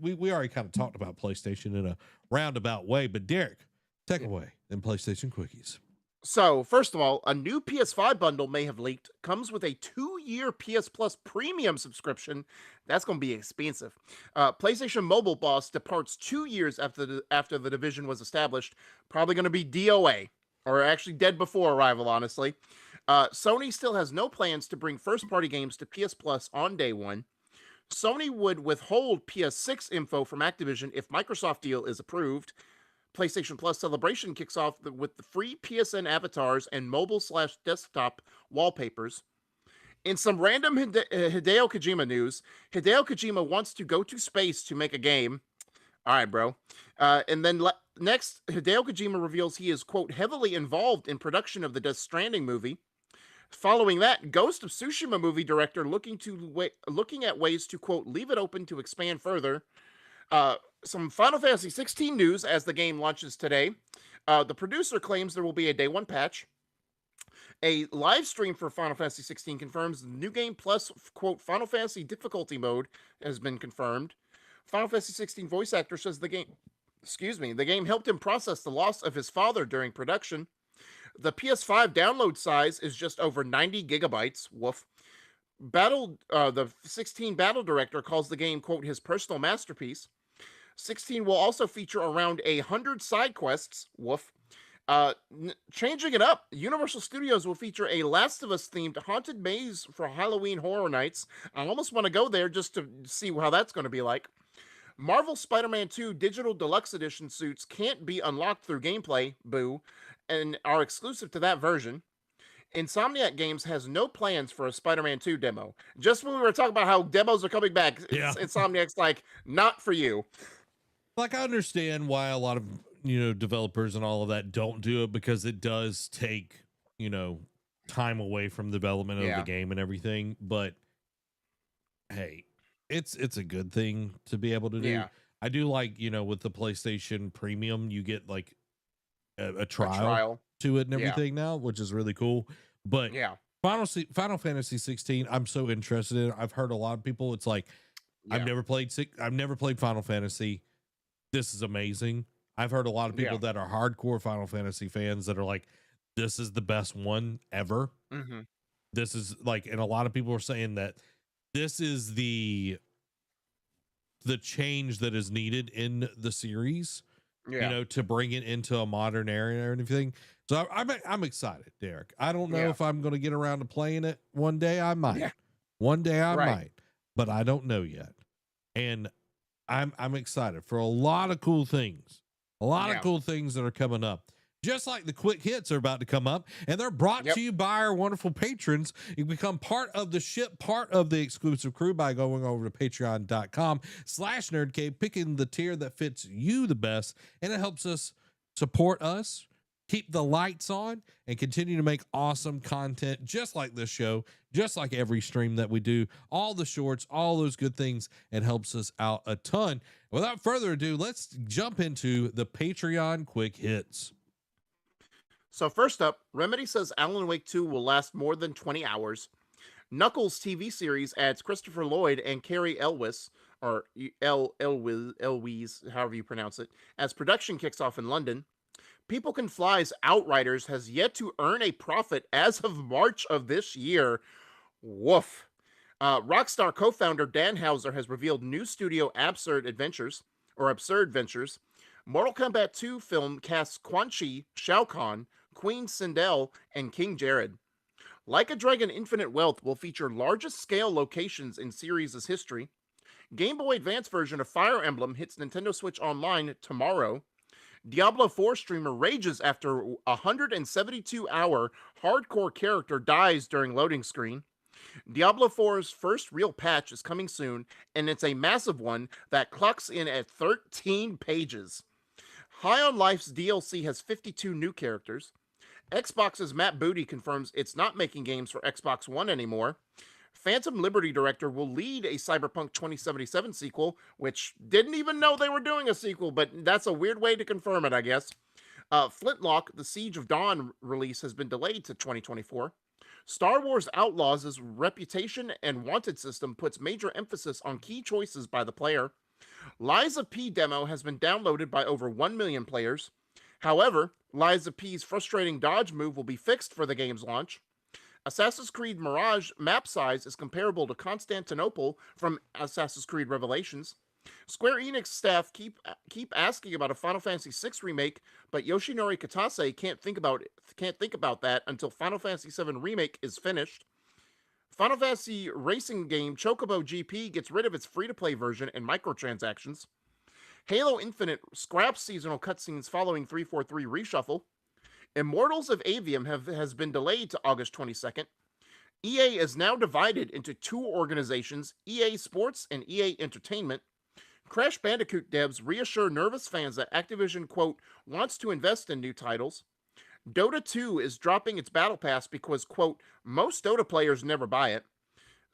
We already kind of talked about PlayStation in a roundabout way, but Derek, take away in PlayStation quickies. So, first of all, a new PS5 bundle may have leaked. Comes with a 2-year PS Plus premium subscription. That's going to be expensive. PlayStation Mobile boss departs 2 years after the division was established. Probably going to be DOA, or actually dead before arrival, honestly. Sony still has no plans to bring first-party games to PS Plus on day one. Sony would withhold PS6 info from Activision if Microsoft deal is approved. PlayStation Plus Celebration kicks off with the free PSN avatars and mobile/desktop wallpapers. In some random Hideo Kojima news, Hideo Kojima wants to go to space to make a game. All right, bro. And then next, Hideo Kojima reveals he is, quote, heavily involved in production of the Death Stranding movie. Following that, Ghost of Tsushima movie director looking at ways to, quote, leave it open to expand further. Some Final Fantasy 16 news as the game launches today. The producer claims there will be a day one patch. A live stream for Final Fantasy 16 confirms the new game plus, quote, Final Fantasy difficulty mode has been confirmed. Final Fantasy 16 voice actor says the game helped him process the loss of his father during production. The PS5 download size is just over 90 gigabytes. Woof. The 16 battle director calls the game, quote, his personal masterpiece. 16 will also feature around 100 side quests. Woof. Changing it up, Universal Studios will feature a Last of Us themed haunted maze for Halloween Horror Nights. I almost want to go there just to see how that's going to be like. Marvel Spider-Man 2 Digital Deluxe Edition suits can't be unlocked through gameplay, boo, and are exclusive to that version. Insomniac Games has no plans for a Spider-Man 2 demo. Just when we were talking about how demos are coming back, Insomniac's like, not for you. Like, I understand why a lot of, developers and all of that don't do it, because it does take, time away from the development of the game and everything. But hey, it's a good thing to be able to do. Yeah. I do like, with the PlayStation Premium, you get like a trial to it and everything now, which is really cool. But Final Fantasy 16, I'm so interested in. I've heard a lot of people, it's like, I've never played Final Fantasy. This is amazing. I've heard a lot of people that are hardcore Final Fantasy fans that are like, this is the best one ever. Mm-hmm. This is like, and a lot of people are saying that this is the change that is needed in the series, to bring it into a modern era and everything. So I'm excited, Derek. I don't know if I'm going to get around to playing it one day. I might. Yeah. One day I might, but I don't know yet. And I'm excited for a lot of cool things. A lot of cool things that are coming up. Just like the quick hits are about to come up, and they're brought to you by our wonderful patrons. You become part of the ship, part of the exclusive crew by going over to patreon.com/nerdcave, picking the tier that fits you the best, and it helps us support us, keep the lights on, and continue to make awesome content just like this show, just like every stream that we do, all the shorts, all those good things. It helps us out a ton. Without further ado, let's jump into the Patreon quick hits. So first up, Remedy says Alan Wake 2 will last more than 20 hours. Knuckles TV series adds Christopher Lloyd and Carrie Elwes, or Elwes, however you pronounce it, as production kicks off in London. People Can Fly's Outriders has yet to earn a profit as of March of this year. Woof. Rockstar co-founder Dan Houser has revealed new studio Absurd Ventures. Mortal Kombat 2 film casts Quan Chi, Shao Kahn, Queen Sindel, and King Jared. Like a Dragon Infinite Wealth will feature largest scale locations in series' history. Game Boy Advance version of Fire Emblem hits Nintendo Switch Online tomorrow. Diablo 4 streamer rages after 172-hour hardcore character dies during loading screen. Diablo 4's first real patch is coming soon, and it's a massive one that clocks in at 13 pages. High on Life's DLC has 52 new characters. Xbox's Matt Booty confirms it's not making games for Xbox One anymore. Phantom Liberty director will lead a Cyberpunk 2077 sequel, which didn't even know they were doing a sequel, but that's a weird way to confirm it, I guess. Flintlock, the Siege of Dawn release has been delayed to 2024. Star Wars Outlaws' reputation and wanted system puts major emphasis on key choices by the player. Liza P demo has been downloaded by over 1 million players. However, Liza P's frustrating dodge move will be fixed for the game's launch. Assassin's Creed Mirage map size is comparable to Constantinople from Assassin's Creed Revelations. Square Enix staff keep asking about a Final Fantasy VI remake, but Yoshinori Kitase can't think about that until Final Fantasy VII Remake is finished. Final Fantasy racing game Chocobo GP gets rid of its free-to-play version and microtransactions. Halo Infinite scraps seasonal cutscenes following 343 reshuffle. Immortals of Avium has been delayed to August 22nd. EA is now divided into two organizations, EA Sports and EA Entertainment. Crash Bandicoot devs reassure nervous fans that Activision, quote, wants to invest in new titles. Dota 2 is dropping its Battle Pass because, quote, most Dota players never buy it.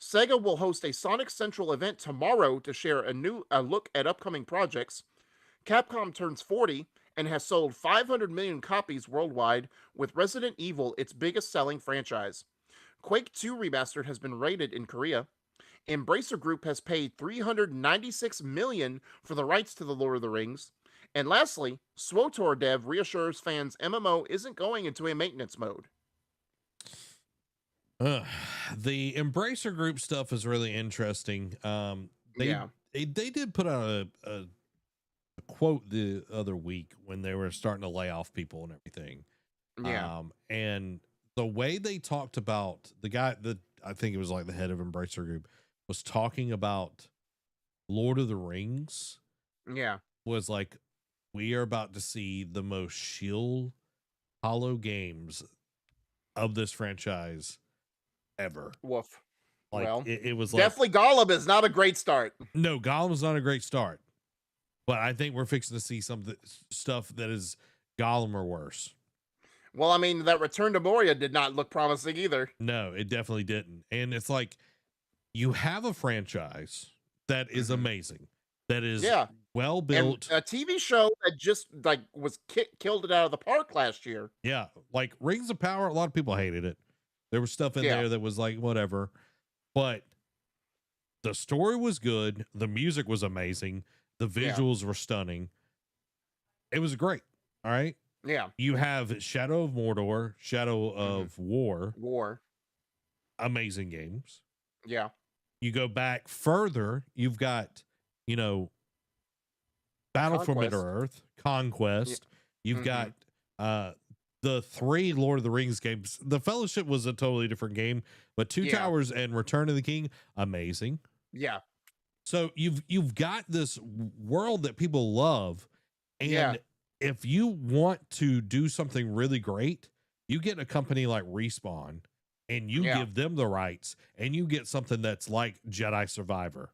Sega will host a Sonic Central event tomorrow to share a look at upcoming projects. Capcom turns 40 and has sold 500 million copies worldwide, with Resident Evil its biggest selling franchise. Quake 2 Remastered has been rated in Korea. Embracer Group has paid $396 million for the rights to The Lord of the Rings. And lastly, SWTOR dev reassures fans MMO isn't going into a maintenance mode. The Embracer Group stuff is really interesting. They did put out a quote the other week when they were starting to lay off people and everything. Yeah. And the way they talked about the guy that I think it was like the head of Embracer Group was talking about Lord of the Rings. Yeah. Was like, we are about to see the most shield hollow games of this franchise ever. Woof. Like, well, it was definitely Gollum is not a great start. No, Gollum's not a great start. But I think we're fixing to see some stuff that is Gollum or worse. Well, I mean, that Return to Moria did not look promising either. No, it definitely didn't. And it's like, you have a franchise that is amazing, that is well built. And a TV show that just like was killed it out of the park last year. Yeah, like Rings of Power, a lot of people hated it. There was stuff in there that was like whatever, but the story was good. The music was amazing. The visuals were stunning. It was great. All right. Yeah. You have Shadow of Mordor, Shadow of War. Amazing games. Yeah. You go back further, you've got, Battle for Middle-earth, Conquest. You've got the 3 Lord of the Rings games. The Fellowship was a totally different game, but Two Towers and Return of the King, amazing. Yeah. So you've got this world that people love, and if you want to do something really great, you get a company like Respawn, and you give them the rights, and you get something that's like Jedi Survivor.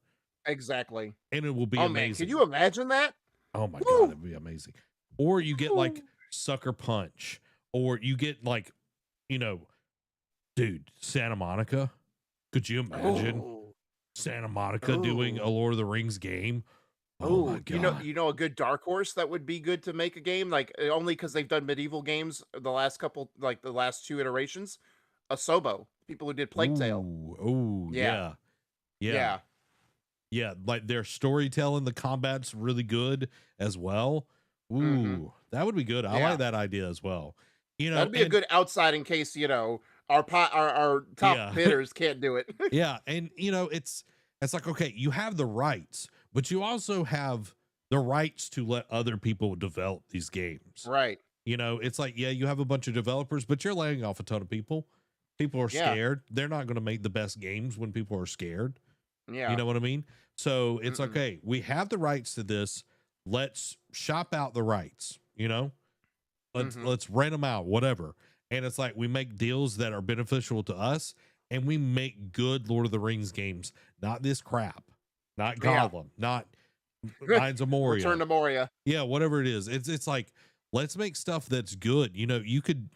Exactly. And it will be amazing. Man, can you imagine that? Oh my God, it'd be amazing. Or you get like Sucker Punch, or you get like, dude, Santa Monica. Could you imagine Santa Monica doing a Lord of the Rings game? Oh my God. You know a good dark horse that would be good to make a game, like only because they've done medieval games the last couple, like the last 2 iterations. Asobo, people who did Plague Tale. Oh yeah. Like their storytelling, the combat's really good as well. Ooh, that would be good. I Yeah. like that idea as well. You know, That'd be a good outside in case, our top Yeah. bidders can't do it. Yeah, and it's like, okay, you have the rights, but you also have the rights to let other people develop these games. Right. It's like, yeah, you have a bunch of developers, but you're laying off a ton of people. People are Yeah. scared. They're not going to make the best games when people are scared. Yeah. You know what I mean? So it's okay. We have the rights to this. Let's shop out the rights, let's rent them out, whatever. And it's like, we make deals that are beneficial to us, and we make good Lord of the Rings games, not this crap, not Gollum, not Mines of Moria. Return to Moria. Yeah, whatever it is. It's like, let's make stuff that's good. You could,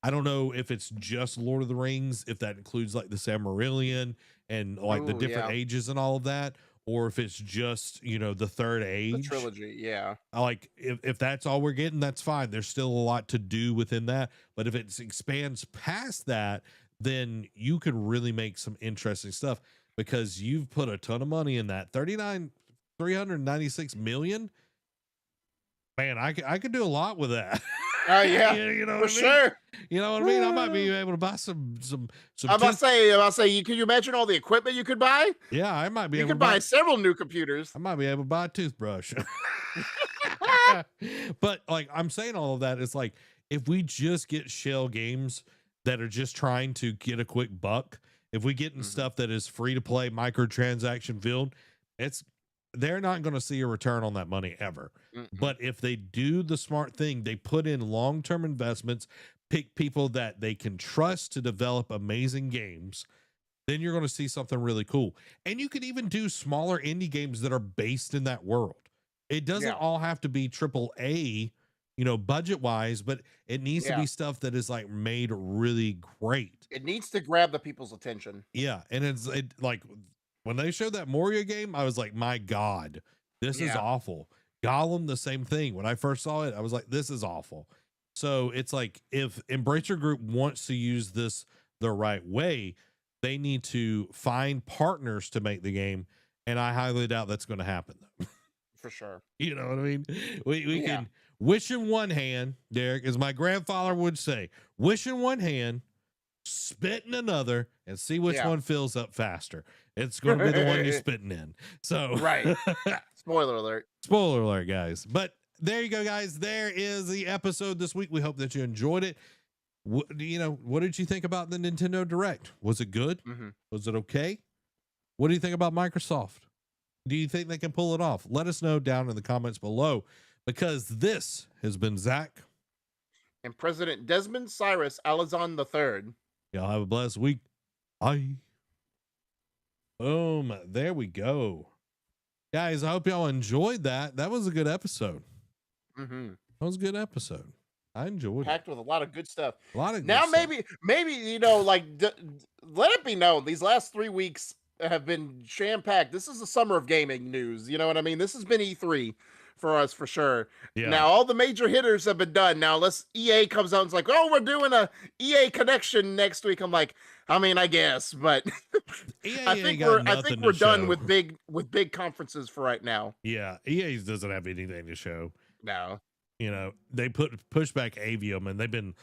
I don't know if it's just Lord of the Rings, if that includes like the Silmarillion and like the different ages and all of that, or if it's just, the third age. The trilogy, yeah. Like if that's all we're getting, that's fine. There's still a lot to do within that. But if it expands past that, then you could really make some interesting stuff, because you've put a ton of money in that. 396 million. Man, I could do a lot with that. Yeah, you know for what I mean? sure. You know what I mean? I might be able to buy some. I'm about to say, can you imagine all the equipment you could buy? Yeah, I might be You able could to buy several new computers. I might be able to buy a toothbrush. But like, I'm saying all of that, it's like, if we just get shell games that are just trying to get a quick buck, if we get in stuff that is free to play, microtransaction filled, they're not going to see a return on that money ever. But if they do the smart thing, they put in long-term investments, pick people that they can trust to develop amazing games, then you're going to see something really cool. And you could even do smaller indie games that are based in that world. It doesn't all have to be AAA, budget wise, but it needs to be stuff that is like made really great. It needs to grab the people's attention. Yeah. And like, when they showed that Moria game, I was like, my God, this is awful. Gollum, the same thing. When I first saw it, I was like, this is awful. So it's like, if Embracer Group wants to use this the right way, they need to find partners to make the game. And I highly doubt that's going to happen, though. For sure. You know what I mean? We can wish in one hand, Derek, as my grandfather would say, wish in one hand, spit in another, and see which one fills up faster. It's going to be the one you're spitting in. So, right. Spoiler alert. Spoiler alert, guys. But there you go, guys. There is the episode this week. We hope that you enjoyed it. What did you think about the Nintendo Direct? Was it good? Was it okay? What do you think about Microsoft? Do you think they can pull it off? Let us know down in the comments below, because this has been Zach and President Desmond Cyrus Alazan III. Y'all have a blessed week. Bye. Boom. There we go. Guys, I hope y'all enjoyed that. That was a good episode. That was a good episode. I enjoyed Packed with a lot of good stuff. A lot of good now, stuff. maybe let it be known, these last 3 weeks have been jam-packed. This is the summer of gaming news. You know what I mean? This has been E3 for us for sure. Yeah. Now all the major hitters have been done. Now EA comes out and is like, oh, we're doing a EA connection next week. I'm like, I guess, but I think we're done with big conferences for right now. Yeah, EA doesn't have anything to show. No. They pushed back Avium, and they've been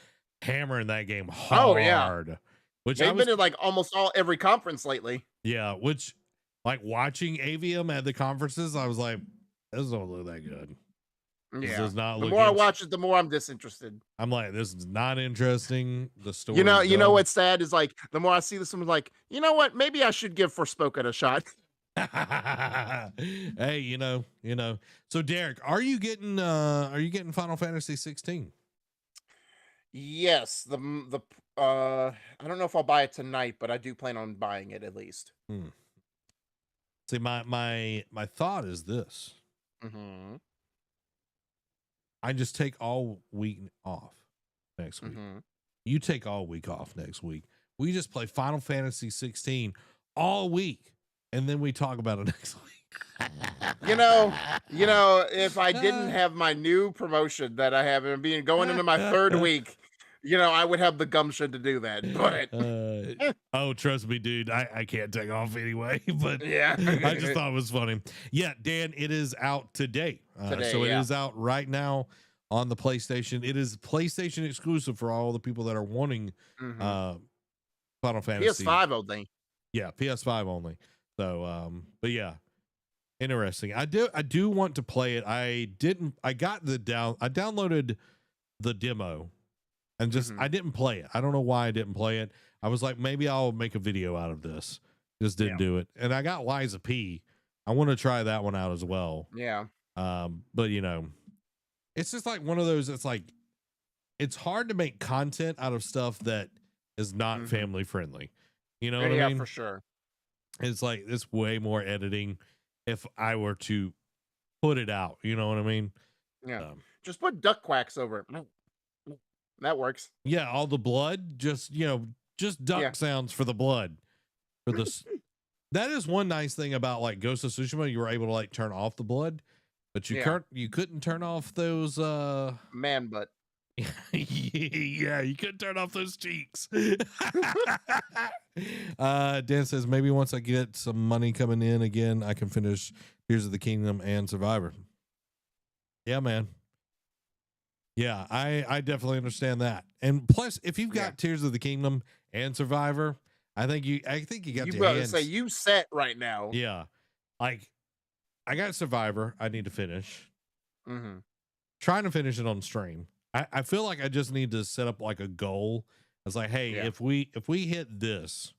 hammering that game hard. Oh yeah. Which they've been in like almost every conference lately. Yeah, which like watching Avium at the conferences, I was like, this don't look that good. This does not the look more I watch it, the more I'm disinterested. I'm like, this is not interesting. The story. You know what's sad is like the more I see this, I'm like, you know what? Maybe I should give Forspoken a shot. Hey, So Derek, are you getting Final Fantasy 16? Yes. I don't know if I'll buy it tonight, but I do plan on buying it at least. See, my thought is this. I just take all week off next week. You take all week off next week. We just play Final Fantasy 16 all week, and then we talk about it next week. If I didn't have my new promotion that I have and going into my third week, I would have the gumption to do that. But oh, trust me, dude, I can't take off anyway. But yeah, I just thought it was funny. Yeah, Dan, it is out today. Today, so it yeah. is out right now on the PlayStation. It is PlayStation exclusive for all the people that are wanting Final Fantasy. PS5 only. Yeah, PS5 only. So, but yeah, interesting. I do want to play it. I downloaded the demo and just I didn't play it. I don't know why I didn't play it. I was like, maybe I'll make a video out of this. Just didn't do it. And I got Liza P. I want to try that one out as well. Yeah. But you know, it's just like one of those, it's like it's hard to make content out of stuff that is not family friendly. You know what I mean? Yeah, for sure. It's like it's way more editing if I were to put it out. You know what I mean? Yeah. Just put duck quacks over it. That works. Yeah, all the blood, just just duck sounds for the blood. For this, that is one nice thing about like Ghost of Tsushima. You were able to like turn off the blood, but you couldn't turn off those man butt. Yeah, you couldn't turn off those cheeks. Dan says maybe once I get some money coming in again, I can finish Tears of the Kingdom and Survivor. Yeah, man. Yeah, I definitely understand that. And plus, if you've got Tears of the Kingdom and Survivor, I think you got You your better hands. say you set right now. Yeah, like I got Survivor. I need to finish. Trying to finish it on stream. I feel like I just need to set up like a goal. It's like, hey, if we hit this,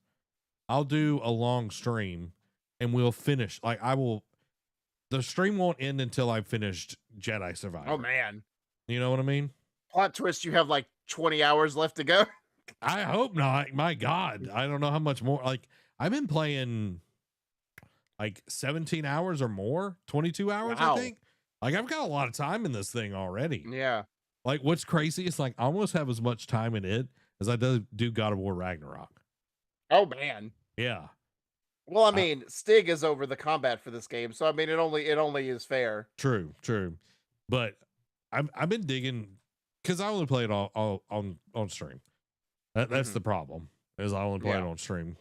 I'll do a long stream and we'll finish. Like the stream won't end until I've finished Jedi Survivor. Oh man. You know what I mean? Plot twist, you have like 20 hours left to go. I hope not. My God. I don't know how much more. Like I've been playing like 17 hours or more, 22 hours, I think. Like I've got a lot of time in this thing already. Yeah. Like what's crazy is like I almost have as much time in it as I do God of War Ragnarok. Oh man. Yeah. Well, I mean, Stig is over the combat for this game, so I mean, it only is fair. True. But I've been digging because I only play it all on stream. That's the problem. Is I only play it on stream.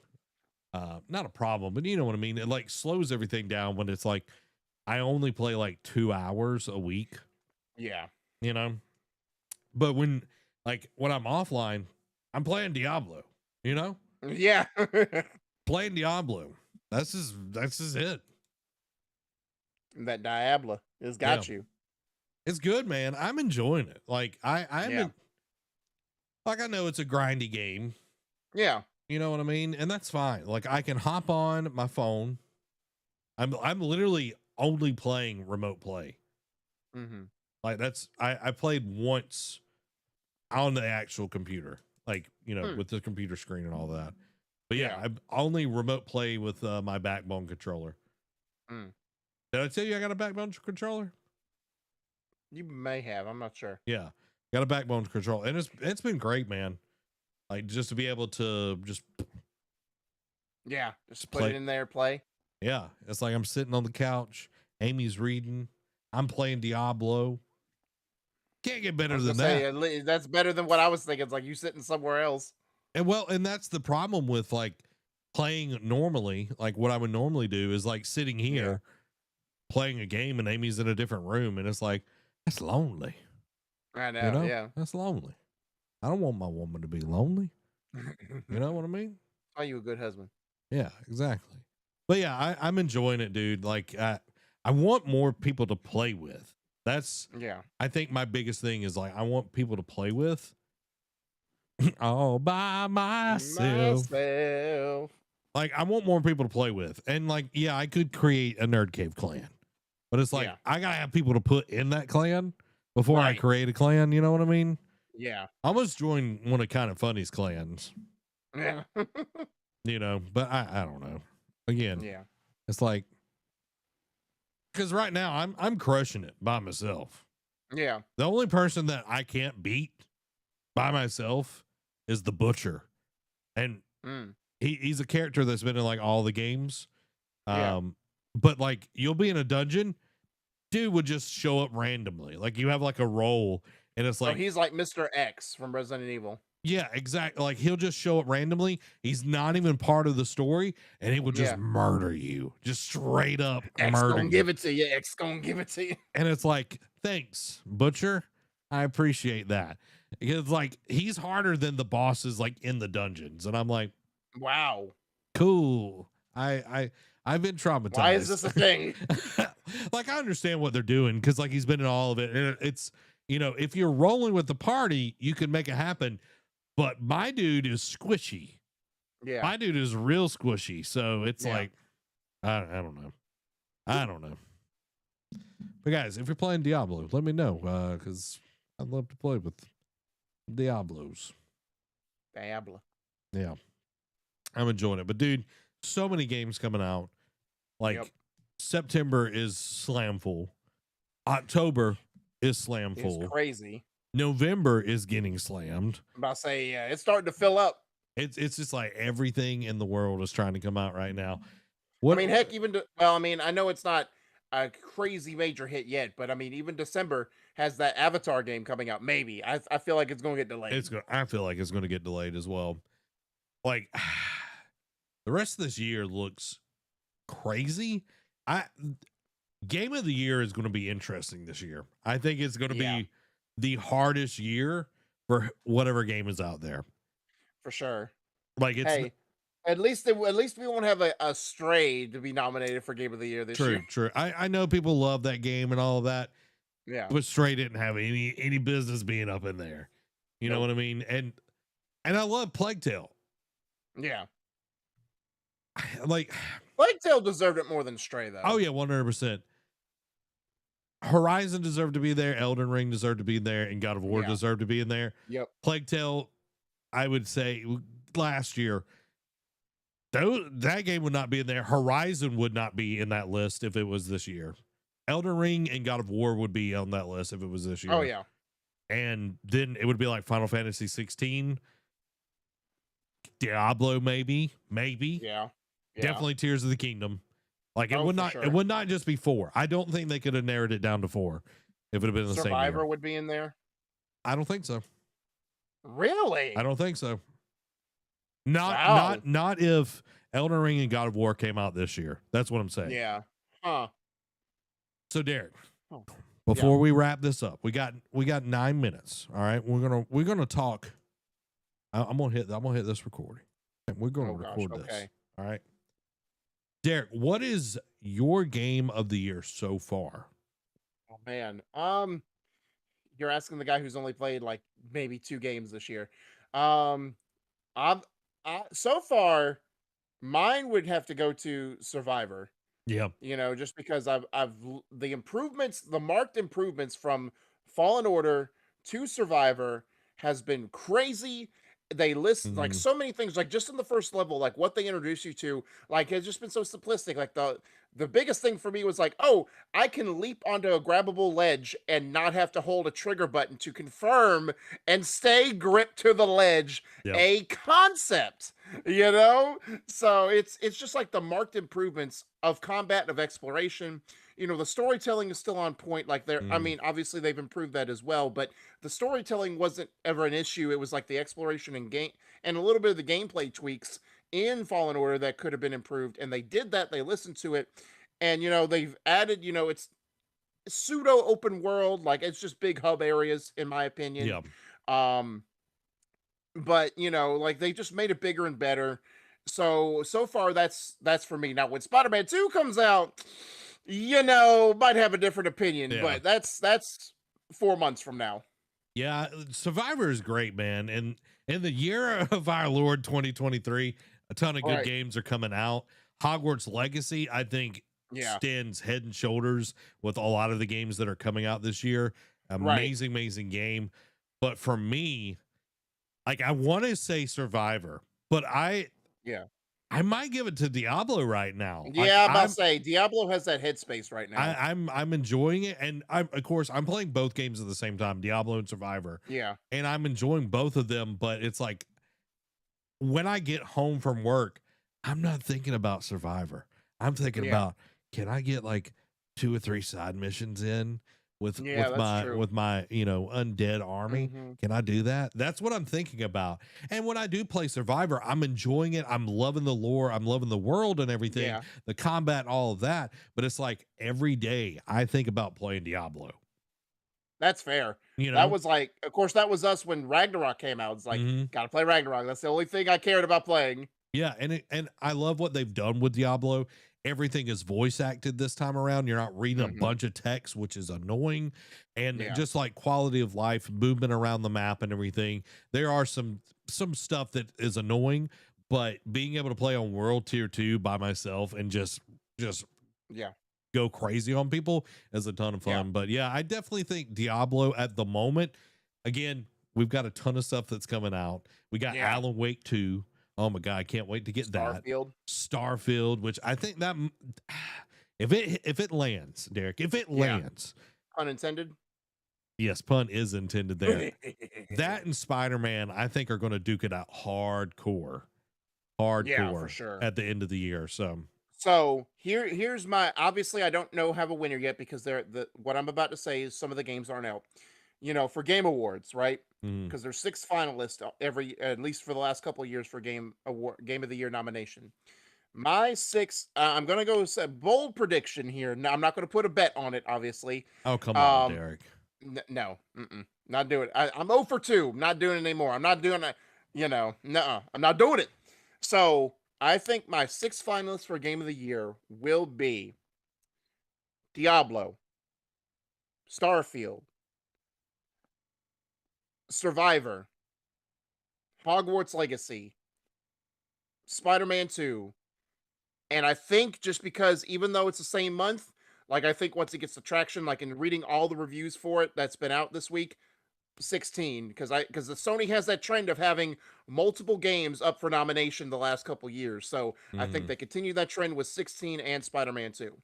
Not a problem, but you know what I mean. It like slows everything down when it's like I only play like 2 hours a week. Yeah. You know. But when I'm offline, I'm playing Diablo. You know. Yeah. Playing Diablo. That's just it. That Diablo has got you. It's good, man. I'm enjoying it. Like I know it's a grindy game. Yeah. You know what I mean? And that's fine. Like I can hop on my phone. I'm literally only playing remote play. Like I played once on the actual computer, like, with the computer screen and all that. But yeah, I only remote play with my Backbone controller. Did I tell you I got a Backbone controller? You may have. I'm not sure. Yeah, got a Backbone controller, and it's been great, man. Like just to be able to just put it in there, play. Yeah, it's like I'm sitting on the couch. Amy's reading. I'm playing Diablo. Can't get better than that. That's better than what I was thinking. It's like you sitting somewhere else. And that's the problem with like playing normally. Like what I would normally do is like sitting here playing a game, and Amy's in a different room, and it's like that's lonely. I know. Yeah, that's lonely. I don't want my woman to be lonely. You know what I mean? Are you a good husband? Yeah, exactly. But yeah, I'm enjoying it, dude. Like I want more people to play with. That's I think my biggest thing is like I want people to play with all by myself. Like I want more people to play with. And like, yeah, I could create a NerdCave clan. But it's like I gotta have people to put in that clan before I create a clan, you know what I mean? Yeah. I almost join one of Kind of Funny's clans. Yeah. But I don't know. Again, it's like because right now I'm crushing it by myself. Yeah. The only person that I can't beat by myself is the Butcher. And he's a character that's been in like all the games. But like you'll be in a dungeon, dude would just show up randomly. Like you have like a role and it's like he's like Mr. X from Resident Evil. Yeah, exactly. Like he'll just show up randomly. He's not even part of the story, and he will just murder you, just straight up X murder gonna you. give it to you. X gonna give it to you. And it's like, thanks, Butcher. I appreciate that. Because like he's harder than the bosses like in the dungeons, and I'm like, wow, cool. I've been traumatized. Why is this a thing? Like I understand what they're doing because like he's been in all of it, and it's if you're rolling with the party, you can make it happen. But my dude is squishy. Yeah, my dude is real squishy. So it's like, I don't know. I don't know. But guys, if you're playing Diablo, let me know because I'd love to play with Diablos. Diablo. Yeah, I'm enjoying it. But dude, so many games coming out. Like September is slam full. October is slam full. It's crazy. November is getting slammed. I'm about to say, yeah, it's starting to fill up. It's just like everything in the world is trying to come out right now. I mean, heck, well, I mean, I know it's not a crazy major hit yet, but I mean, even December has that Avatar game coming out. Maybe I feel like it's going to get delayed. I feel like it's going to get delayed as well. Like the rest of this year looks crazy. Game of the year is going to be interesting this year. I think it's going to be the hardest year for whatever game is out there. For sure. Like it's at least we won't have a Stray to be nominated for Game of the Year this year. True. I know people love that game and all of that. Yeah. But Stray didn't have any business being up in there. You know what I mean? And I love Plague Tale. Yeah. Like Plague Tale deserved it more than Stray though. Oh yeah, 100%. Horizon deserved to be there, Elden Ring deserved to be there, and God of War deserved to be in there. Yep. Plague Tale, I would say last year, that game would not be in there. Horizon would not be in that list if it was this year. Elden Ring and God of War would be on that list if it was this year. Oh yeah. And then it would be like Final Fantasy 16, Diablo, maybe. Yeah. Definitely Tears of the Kingdom. Like it would not just be 4. I don't think they could have narrowed it down to 4 if it had been the same year. Survivor would be in there. I don't think so. Really? I don't think so. Not if Elden Ring and God of War came out this year. That's what I'm saying. Yeah. Huh. So Derek, before we wrap this up, we got 9 minutes. All right, we're gonna talk. I'm gonna hit this recording. We're gonna record this. Okay. All right, Derek, what is your game of the year so far? Oh man, you're asking the guy who's only played like maybe 2 games this year. So far, mine would have to go to Survivor. Yeah. Just because the marked improvements from Fallen Order to Survivor has been crazy. They list like so many things, like just in the first level, like what they introduce you to, like it's just been so simplistic. Like the biggest thing for me was like, oh, I can leap onto a grabbable ledge and not have to hold a trigger button to confirm and stay gripped to the ledge. Yep. A concept, so it's just like the marked improvements of combat and of exploration. The storytelling is still on point. Like I mean, obviously they've improved that as well, but the storytelling wasn't ever an issue. It was like the exploration and game and a little bit of the gameplay tweaks in Fallen Order that could have been improved. And they did that. They listened to it, and they've added. It's pseudo open world, like it's just big hub areas, in my opinion. Yeah. But like they just made it bigger and better. So far that's for me. Now when Spider-Man 2 comes out, might have a different opinion, but that's 4 months from now. Yeah, Survivor is great, man. And in the year of our Lord 2023, a ton of good games are coming out. Hogwarts Legacy, I think, stands head and shoulders with a lot of the games that are coming out this year. Amazing game. But for me, like I want to say Survivor, but I might give it to Diablo right now. Yeah, I'm about to say Diablo has that headspace right now. I'm enjoying it, and I'm playing both games at the same time, Diablo and Survivor. Yeah, and I'm enjoying both of them. But it's like when I get home from work, I'm not thinking about Survivor. I'm thinking about, can I get like 2 or 3 side missions in? with true. my undead army. Mhm. Can I do that? That's what I'm thinking about. And when I do play Survivor, I'm enjoying it. I'm loving the lore. I'm loving the world and everything, Yeah. the combat, all of that. But it's like every day I think about playing Diablo. That's fair. That was like, of course, that was us when Ragnarok came out. It's like, gotta play Ragnarok. That's the only thing I cared about playing. Yeah, and I love what they've done with Diablo. Everything is voice acted this time around. You're not reading a bunch of text, which is annoying. And just like quality of life, movement around the map and everything. There are some stuff that is annoying, but being able to play on World Tier 2 by myself and just go crazy on people is a ton of fun. But yeah, I definitely think Diablo at the moment, again, we've got a ton of stuff that's coming out. We got Alan Wake 2. Oh my God, I can't wait to get Starfield, which I think that if it lands, Derek, if it lands, pun intended. Yes, pun is intended there. That and Spider-Man, I think, are going to duke it out hardcore, for sure, at the end of the year. So here's my, obviously I don't have a winner yet because what I'm about to say is some of the games aren't out. For Game Awards, right? Because there's 6 finalists at least for the last couple of years for Game of the Year nomination. My 6, I'm gonna go with a bold prediction here. Now, I'm not gonna put a bet on it, obviously. Oh, come on, Derek. No, not doing it. I'm 0 for 2. I'm not doing it anymore. I'm not doing it. I'm not doing it. So I think my 6 finalists for Game of the Year will be Diablo, Starfield, Survivor, Hogwarts Legacy, Spider-Man 2, and I think just because even though it's the same month, like I think once it gets the traction, like in reading all the reviews for it that's been out this week, 16, because the Sony has that trend of having multiple games up for nomination the last couple years, so I think they continue that trend with 16 and Spider-Man 2.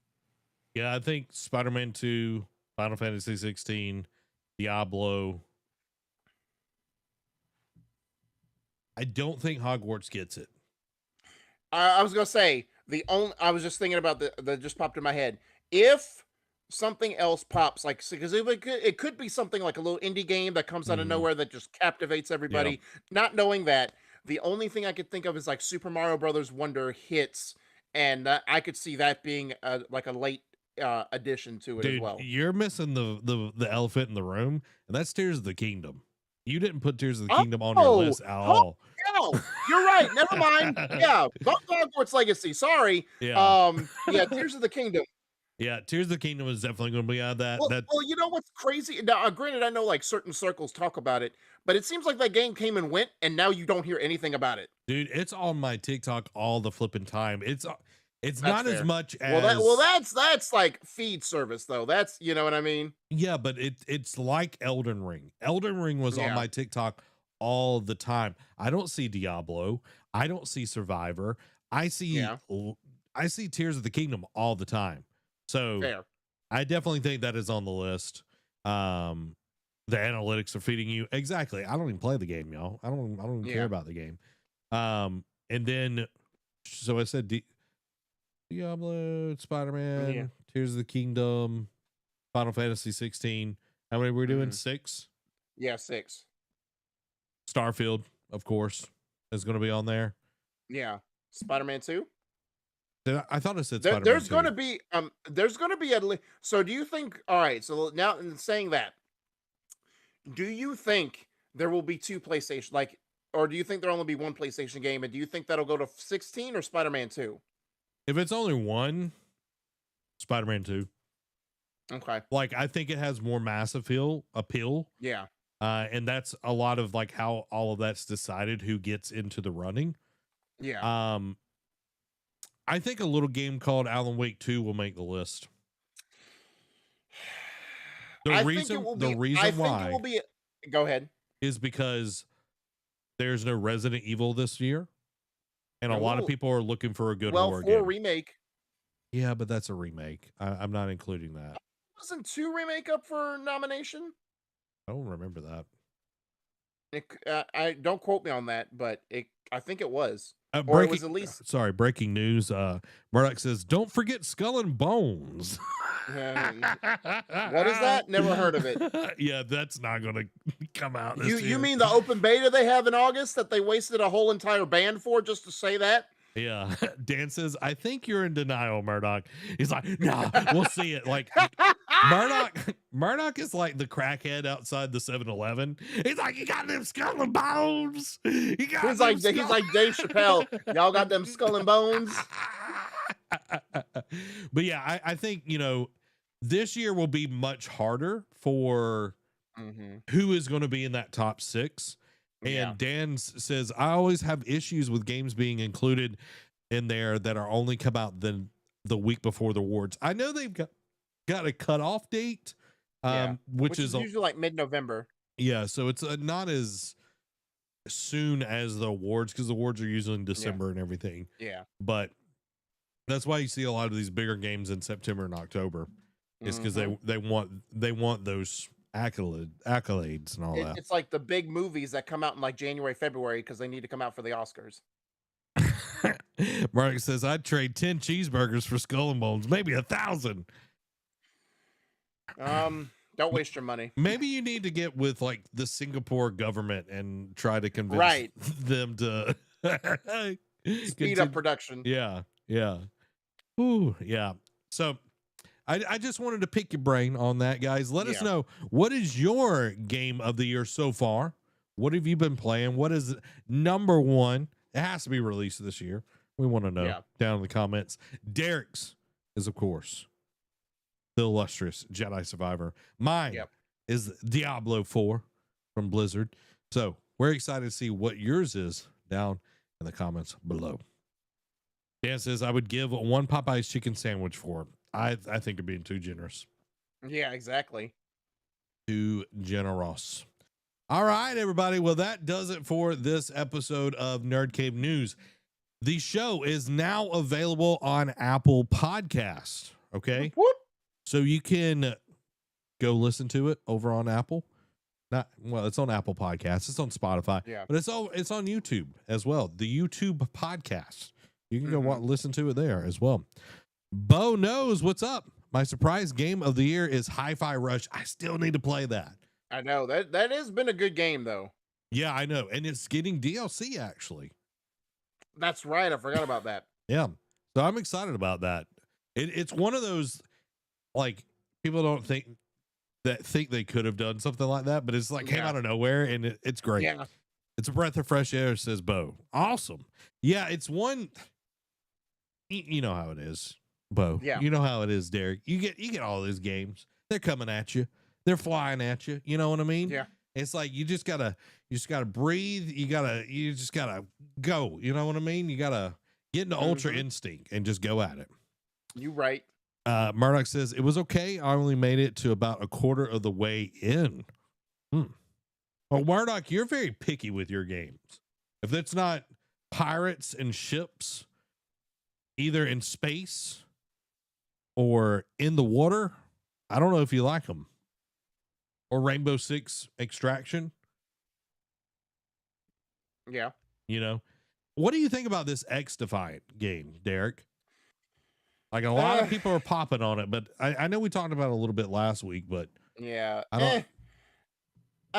Yeah, I think Spider-Man 2, Final Fantasy 16, Diablo. I don't think Hogwarts gets it. I was gonna say I was just thinking about that just popped in my head. If something else pops, like because it could be something like a little indie game that comes out of nowhere that just captivates everybody. Not knowing that, the only thing I could think of is like Super Mario Brothers Wonder hits, and I could see that being like a late addition to it as well. You're missing the elephant in the room, and that's Tears of the Kingdom. You didn't put Tears of the Kingdom on your list at all. No, you're right. Never mind. Yeah, Hogwarts Legacy. Sorry. Yeah. Tears of the Kingdom. Yeah, Tears of the Kingdom is definitely going to be out of that. Well, you know what's crazy? Now, granted, I know like certain circles talk about it, but it seems like that game came and went, and now you don't hear anything about it. Dude, it's on my TikTok all the flipping time. It's not fair. As much as that's like feed service though. That's, you know what I mean? Yeah, but it's like Elden Ring. Elden Ring was on my TikTok all the time. I don't see Diablo. I don't see Survivor. I see Tears of the Kingdom all the time. So fair. I definitely think that is on the list. The analytics are feeding you exactly. I don't even play the game, y'all. I don't even care about the game. And then so I said Diablo, Spider-Man, Tears of the Kingdom, Final Fantasy 16. How many were we doing? 6? Yeah, 6. Starfield, of course, is going to be on there. Yeah. Spider-Man 2? I thought I said Spider-Man 2. There's going to be so do you think, all right, so now in saying that, do you think there will be 2 PlayStation, or do you think there'll only be 1 PlayStation game, and do you think that'll go to 16 or Spider-Man 2? If it's only 1, Spider-Man 2. Okay. I think it has more mass appeal. Yeah. And that's a lot of how all of that's decided who gets into the running. Yeah. I think a little game called Alan Wake 2 will make the list. The reason why go ahead is because there's no Resident Evil this year, and a lot of people are looking for a good horror game. Remake. Yeah, but that's a remake. I'm not including that. Wasn't 2 remake up for nomination? I don't remember that. I don't quote me on that, but I think it was, or it was at least. Sorry, breaking news. Murdoch says, "Don't forget Skull and Bones." What is that? Never heard of it. Yeah, that's not gonna come out this year. You mean the open beta they have in August that they wasted a whole entire band for just to say that? Yeah. Dan says, "I think you're in denial, Murdoch." He's like, "Nah, we'll see it." Like Murdoch is like the crackhead outside the 7-Eleven. He's like, "You got them Skull and Bones." He's like Dave Chappelle. Y'all got them Skull and Bones. But yeah, I think, this year will be much harder for who is going to be in that top 6. And Dan says, "I always have issues with games being included in there that are only come out the week before the awards." I know they've got a cutoff date, which is usually like mid-November. Yeah, so it's not as soon as the awards, because the awards are usually in December and everything. Yeah. But that's why you see a lot of these bigger games in September and October. Is because they want those accolades and all that. It's like the big movies that come out in like January, February because they need to come out for the Oscars. Mark says, "I'd trade 10 cheeseburgers for Skull and Bones, maybe 1,000." Don't waste your money. Maybe you need to get with like the Singapore government and try to convince them to speed up production. Yeah. Ooh, yeah. So I just wanted to pick your brain on that, guys. Let us know, what is your game of the year so far? What have you been playing? What is number one? It has to be released this year. We want to know down in the comments. Derek's is, of course, the illustrious Jedi Survivor. Mine is Diablo 4 from Blizzard. So we're excited to see what yours is down in the comments below. Dan says, "I would give 1 Popeye's chicken sandwich for it." I think you're being too generous. Yeah, exactly. Too generous. All right, everybody. Well, that does it for this episode of NerdCave News. The show is now available on Apple Podcasts. Okay. Whoop. So you can go listen to it over on Apple. It's on Apple Podcasts. It's on Spotify. Yeah. But it's on YouTube as well. The YouTube podcast. You can go listen to it there as well. Bo knows what's up. My surprise game of the year is Hi-Fi Rush. I still need to play that. I know that has been a good game though. Yeah, I know. And it's getting DLC actually. That's right. I forgot about that. Yeah. So I'm excited about that. It's one of those, like, people don't think they could have done something like that, but it's like came out of nowhere and it's great. Yeah. It's a breath of fresh air, says Bo. Awesome. Yeah, it's one. You know how it is, Bo. Yeah. You know how it is, Derek. You get all these games. They're coming at you. They're flying at you. You know what I mean? Yeah. It's like you just gotta breathe. You just gotta go. You know what I mean? You gotta get into Ultra Instinct and just go at it. You right. Murdoch says, "It was okay. I only made it to about a quarter of the way in." Well, Murdoch, you're very picky with your games. If it's not pirates and ships, either in space or in the water, I don't know if you like them. Or Rainbow Six Extraction. Yeah. What do you think about this X-Defiant game, Derek? Like, a lot of people are popping on it, but I know we talked about it a little bit last week, but yeah, I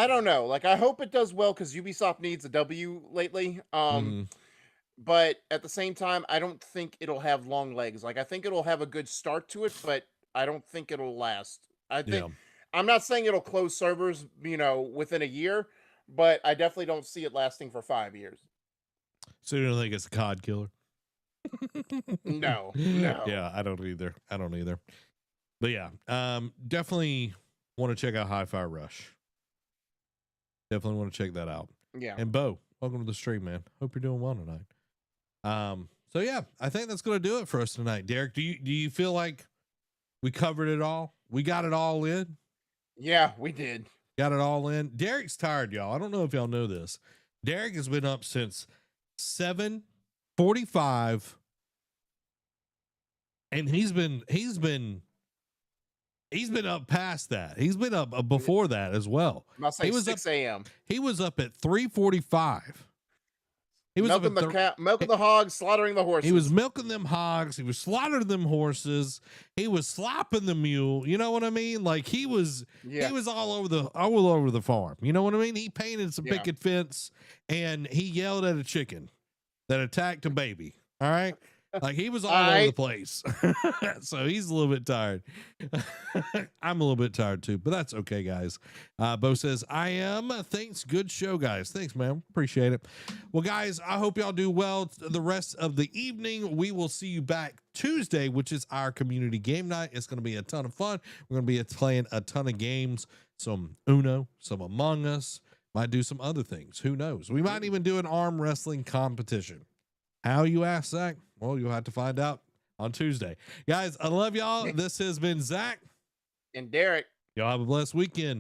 don't know. Like, I hope it does well because Ubisoft needs a W lately. But at the same time, I don't think it'll have long legs. Like, I think it'll have a good start to it, but I don't think it'll last. I'm not saying it'll close servers, within a year, but I definitely don't see it lasting for 5 years. So you don't think it's a COD killer? No. Yeah, I don't either. But yeah, definitely want to check out Hi-Fi Rush. Definitely want to check that out. Yeah. And Bo, welcome to the stream, man. Hope you're doing well tonight. So yeah, I think that's going to do it for us tonight. Derek, do you feel like we covered it all? We got it all in? Yeah, we did. Got it all in. Derek's tired, y'all. I don't know if y'all know this. Derek has been up since 7:45, and he's been He's been up past that. He's been up before that as well. I'll say He was 6 a.m. He was up at 3:45. He was milking milking the hogs, slaughtering the horses. He was milking them hogs. He was slaughtering them horses. He was slopping the mule. You know what I mean? Like he was all over the farm. You know what I mean? He painted some picket fence and he yelled at a chicken that attacked a baby. All right. Like he was all over the place. So he's a little bit tired. I'm a little bit tired too, but that's okay, guys. Bo says, I am. Thanks. Good show, guys. Thanks, man. Appreciate it. Well, guys, I hope y'all do well the rest of the evening. We will see you back Tuesday, which is our community game night. It's going to be a ton of fun. We're going to be playing a ton of games, some Uno, some Among Us, might do some other things. Who knows? We might even do an arm wrestling competition. How, you ask, Zach? Well, you'll have to find out on Tuesday. Guys, I love y'all. This has been Zach and Derek. Y'all have a blessed weekend.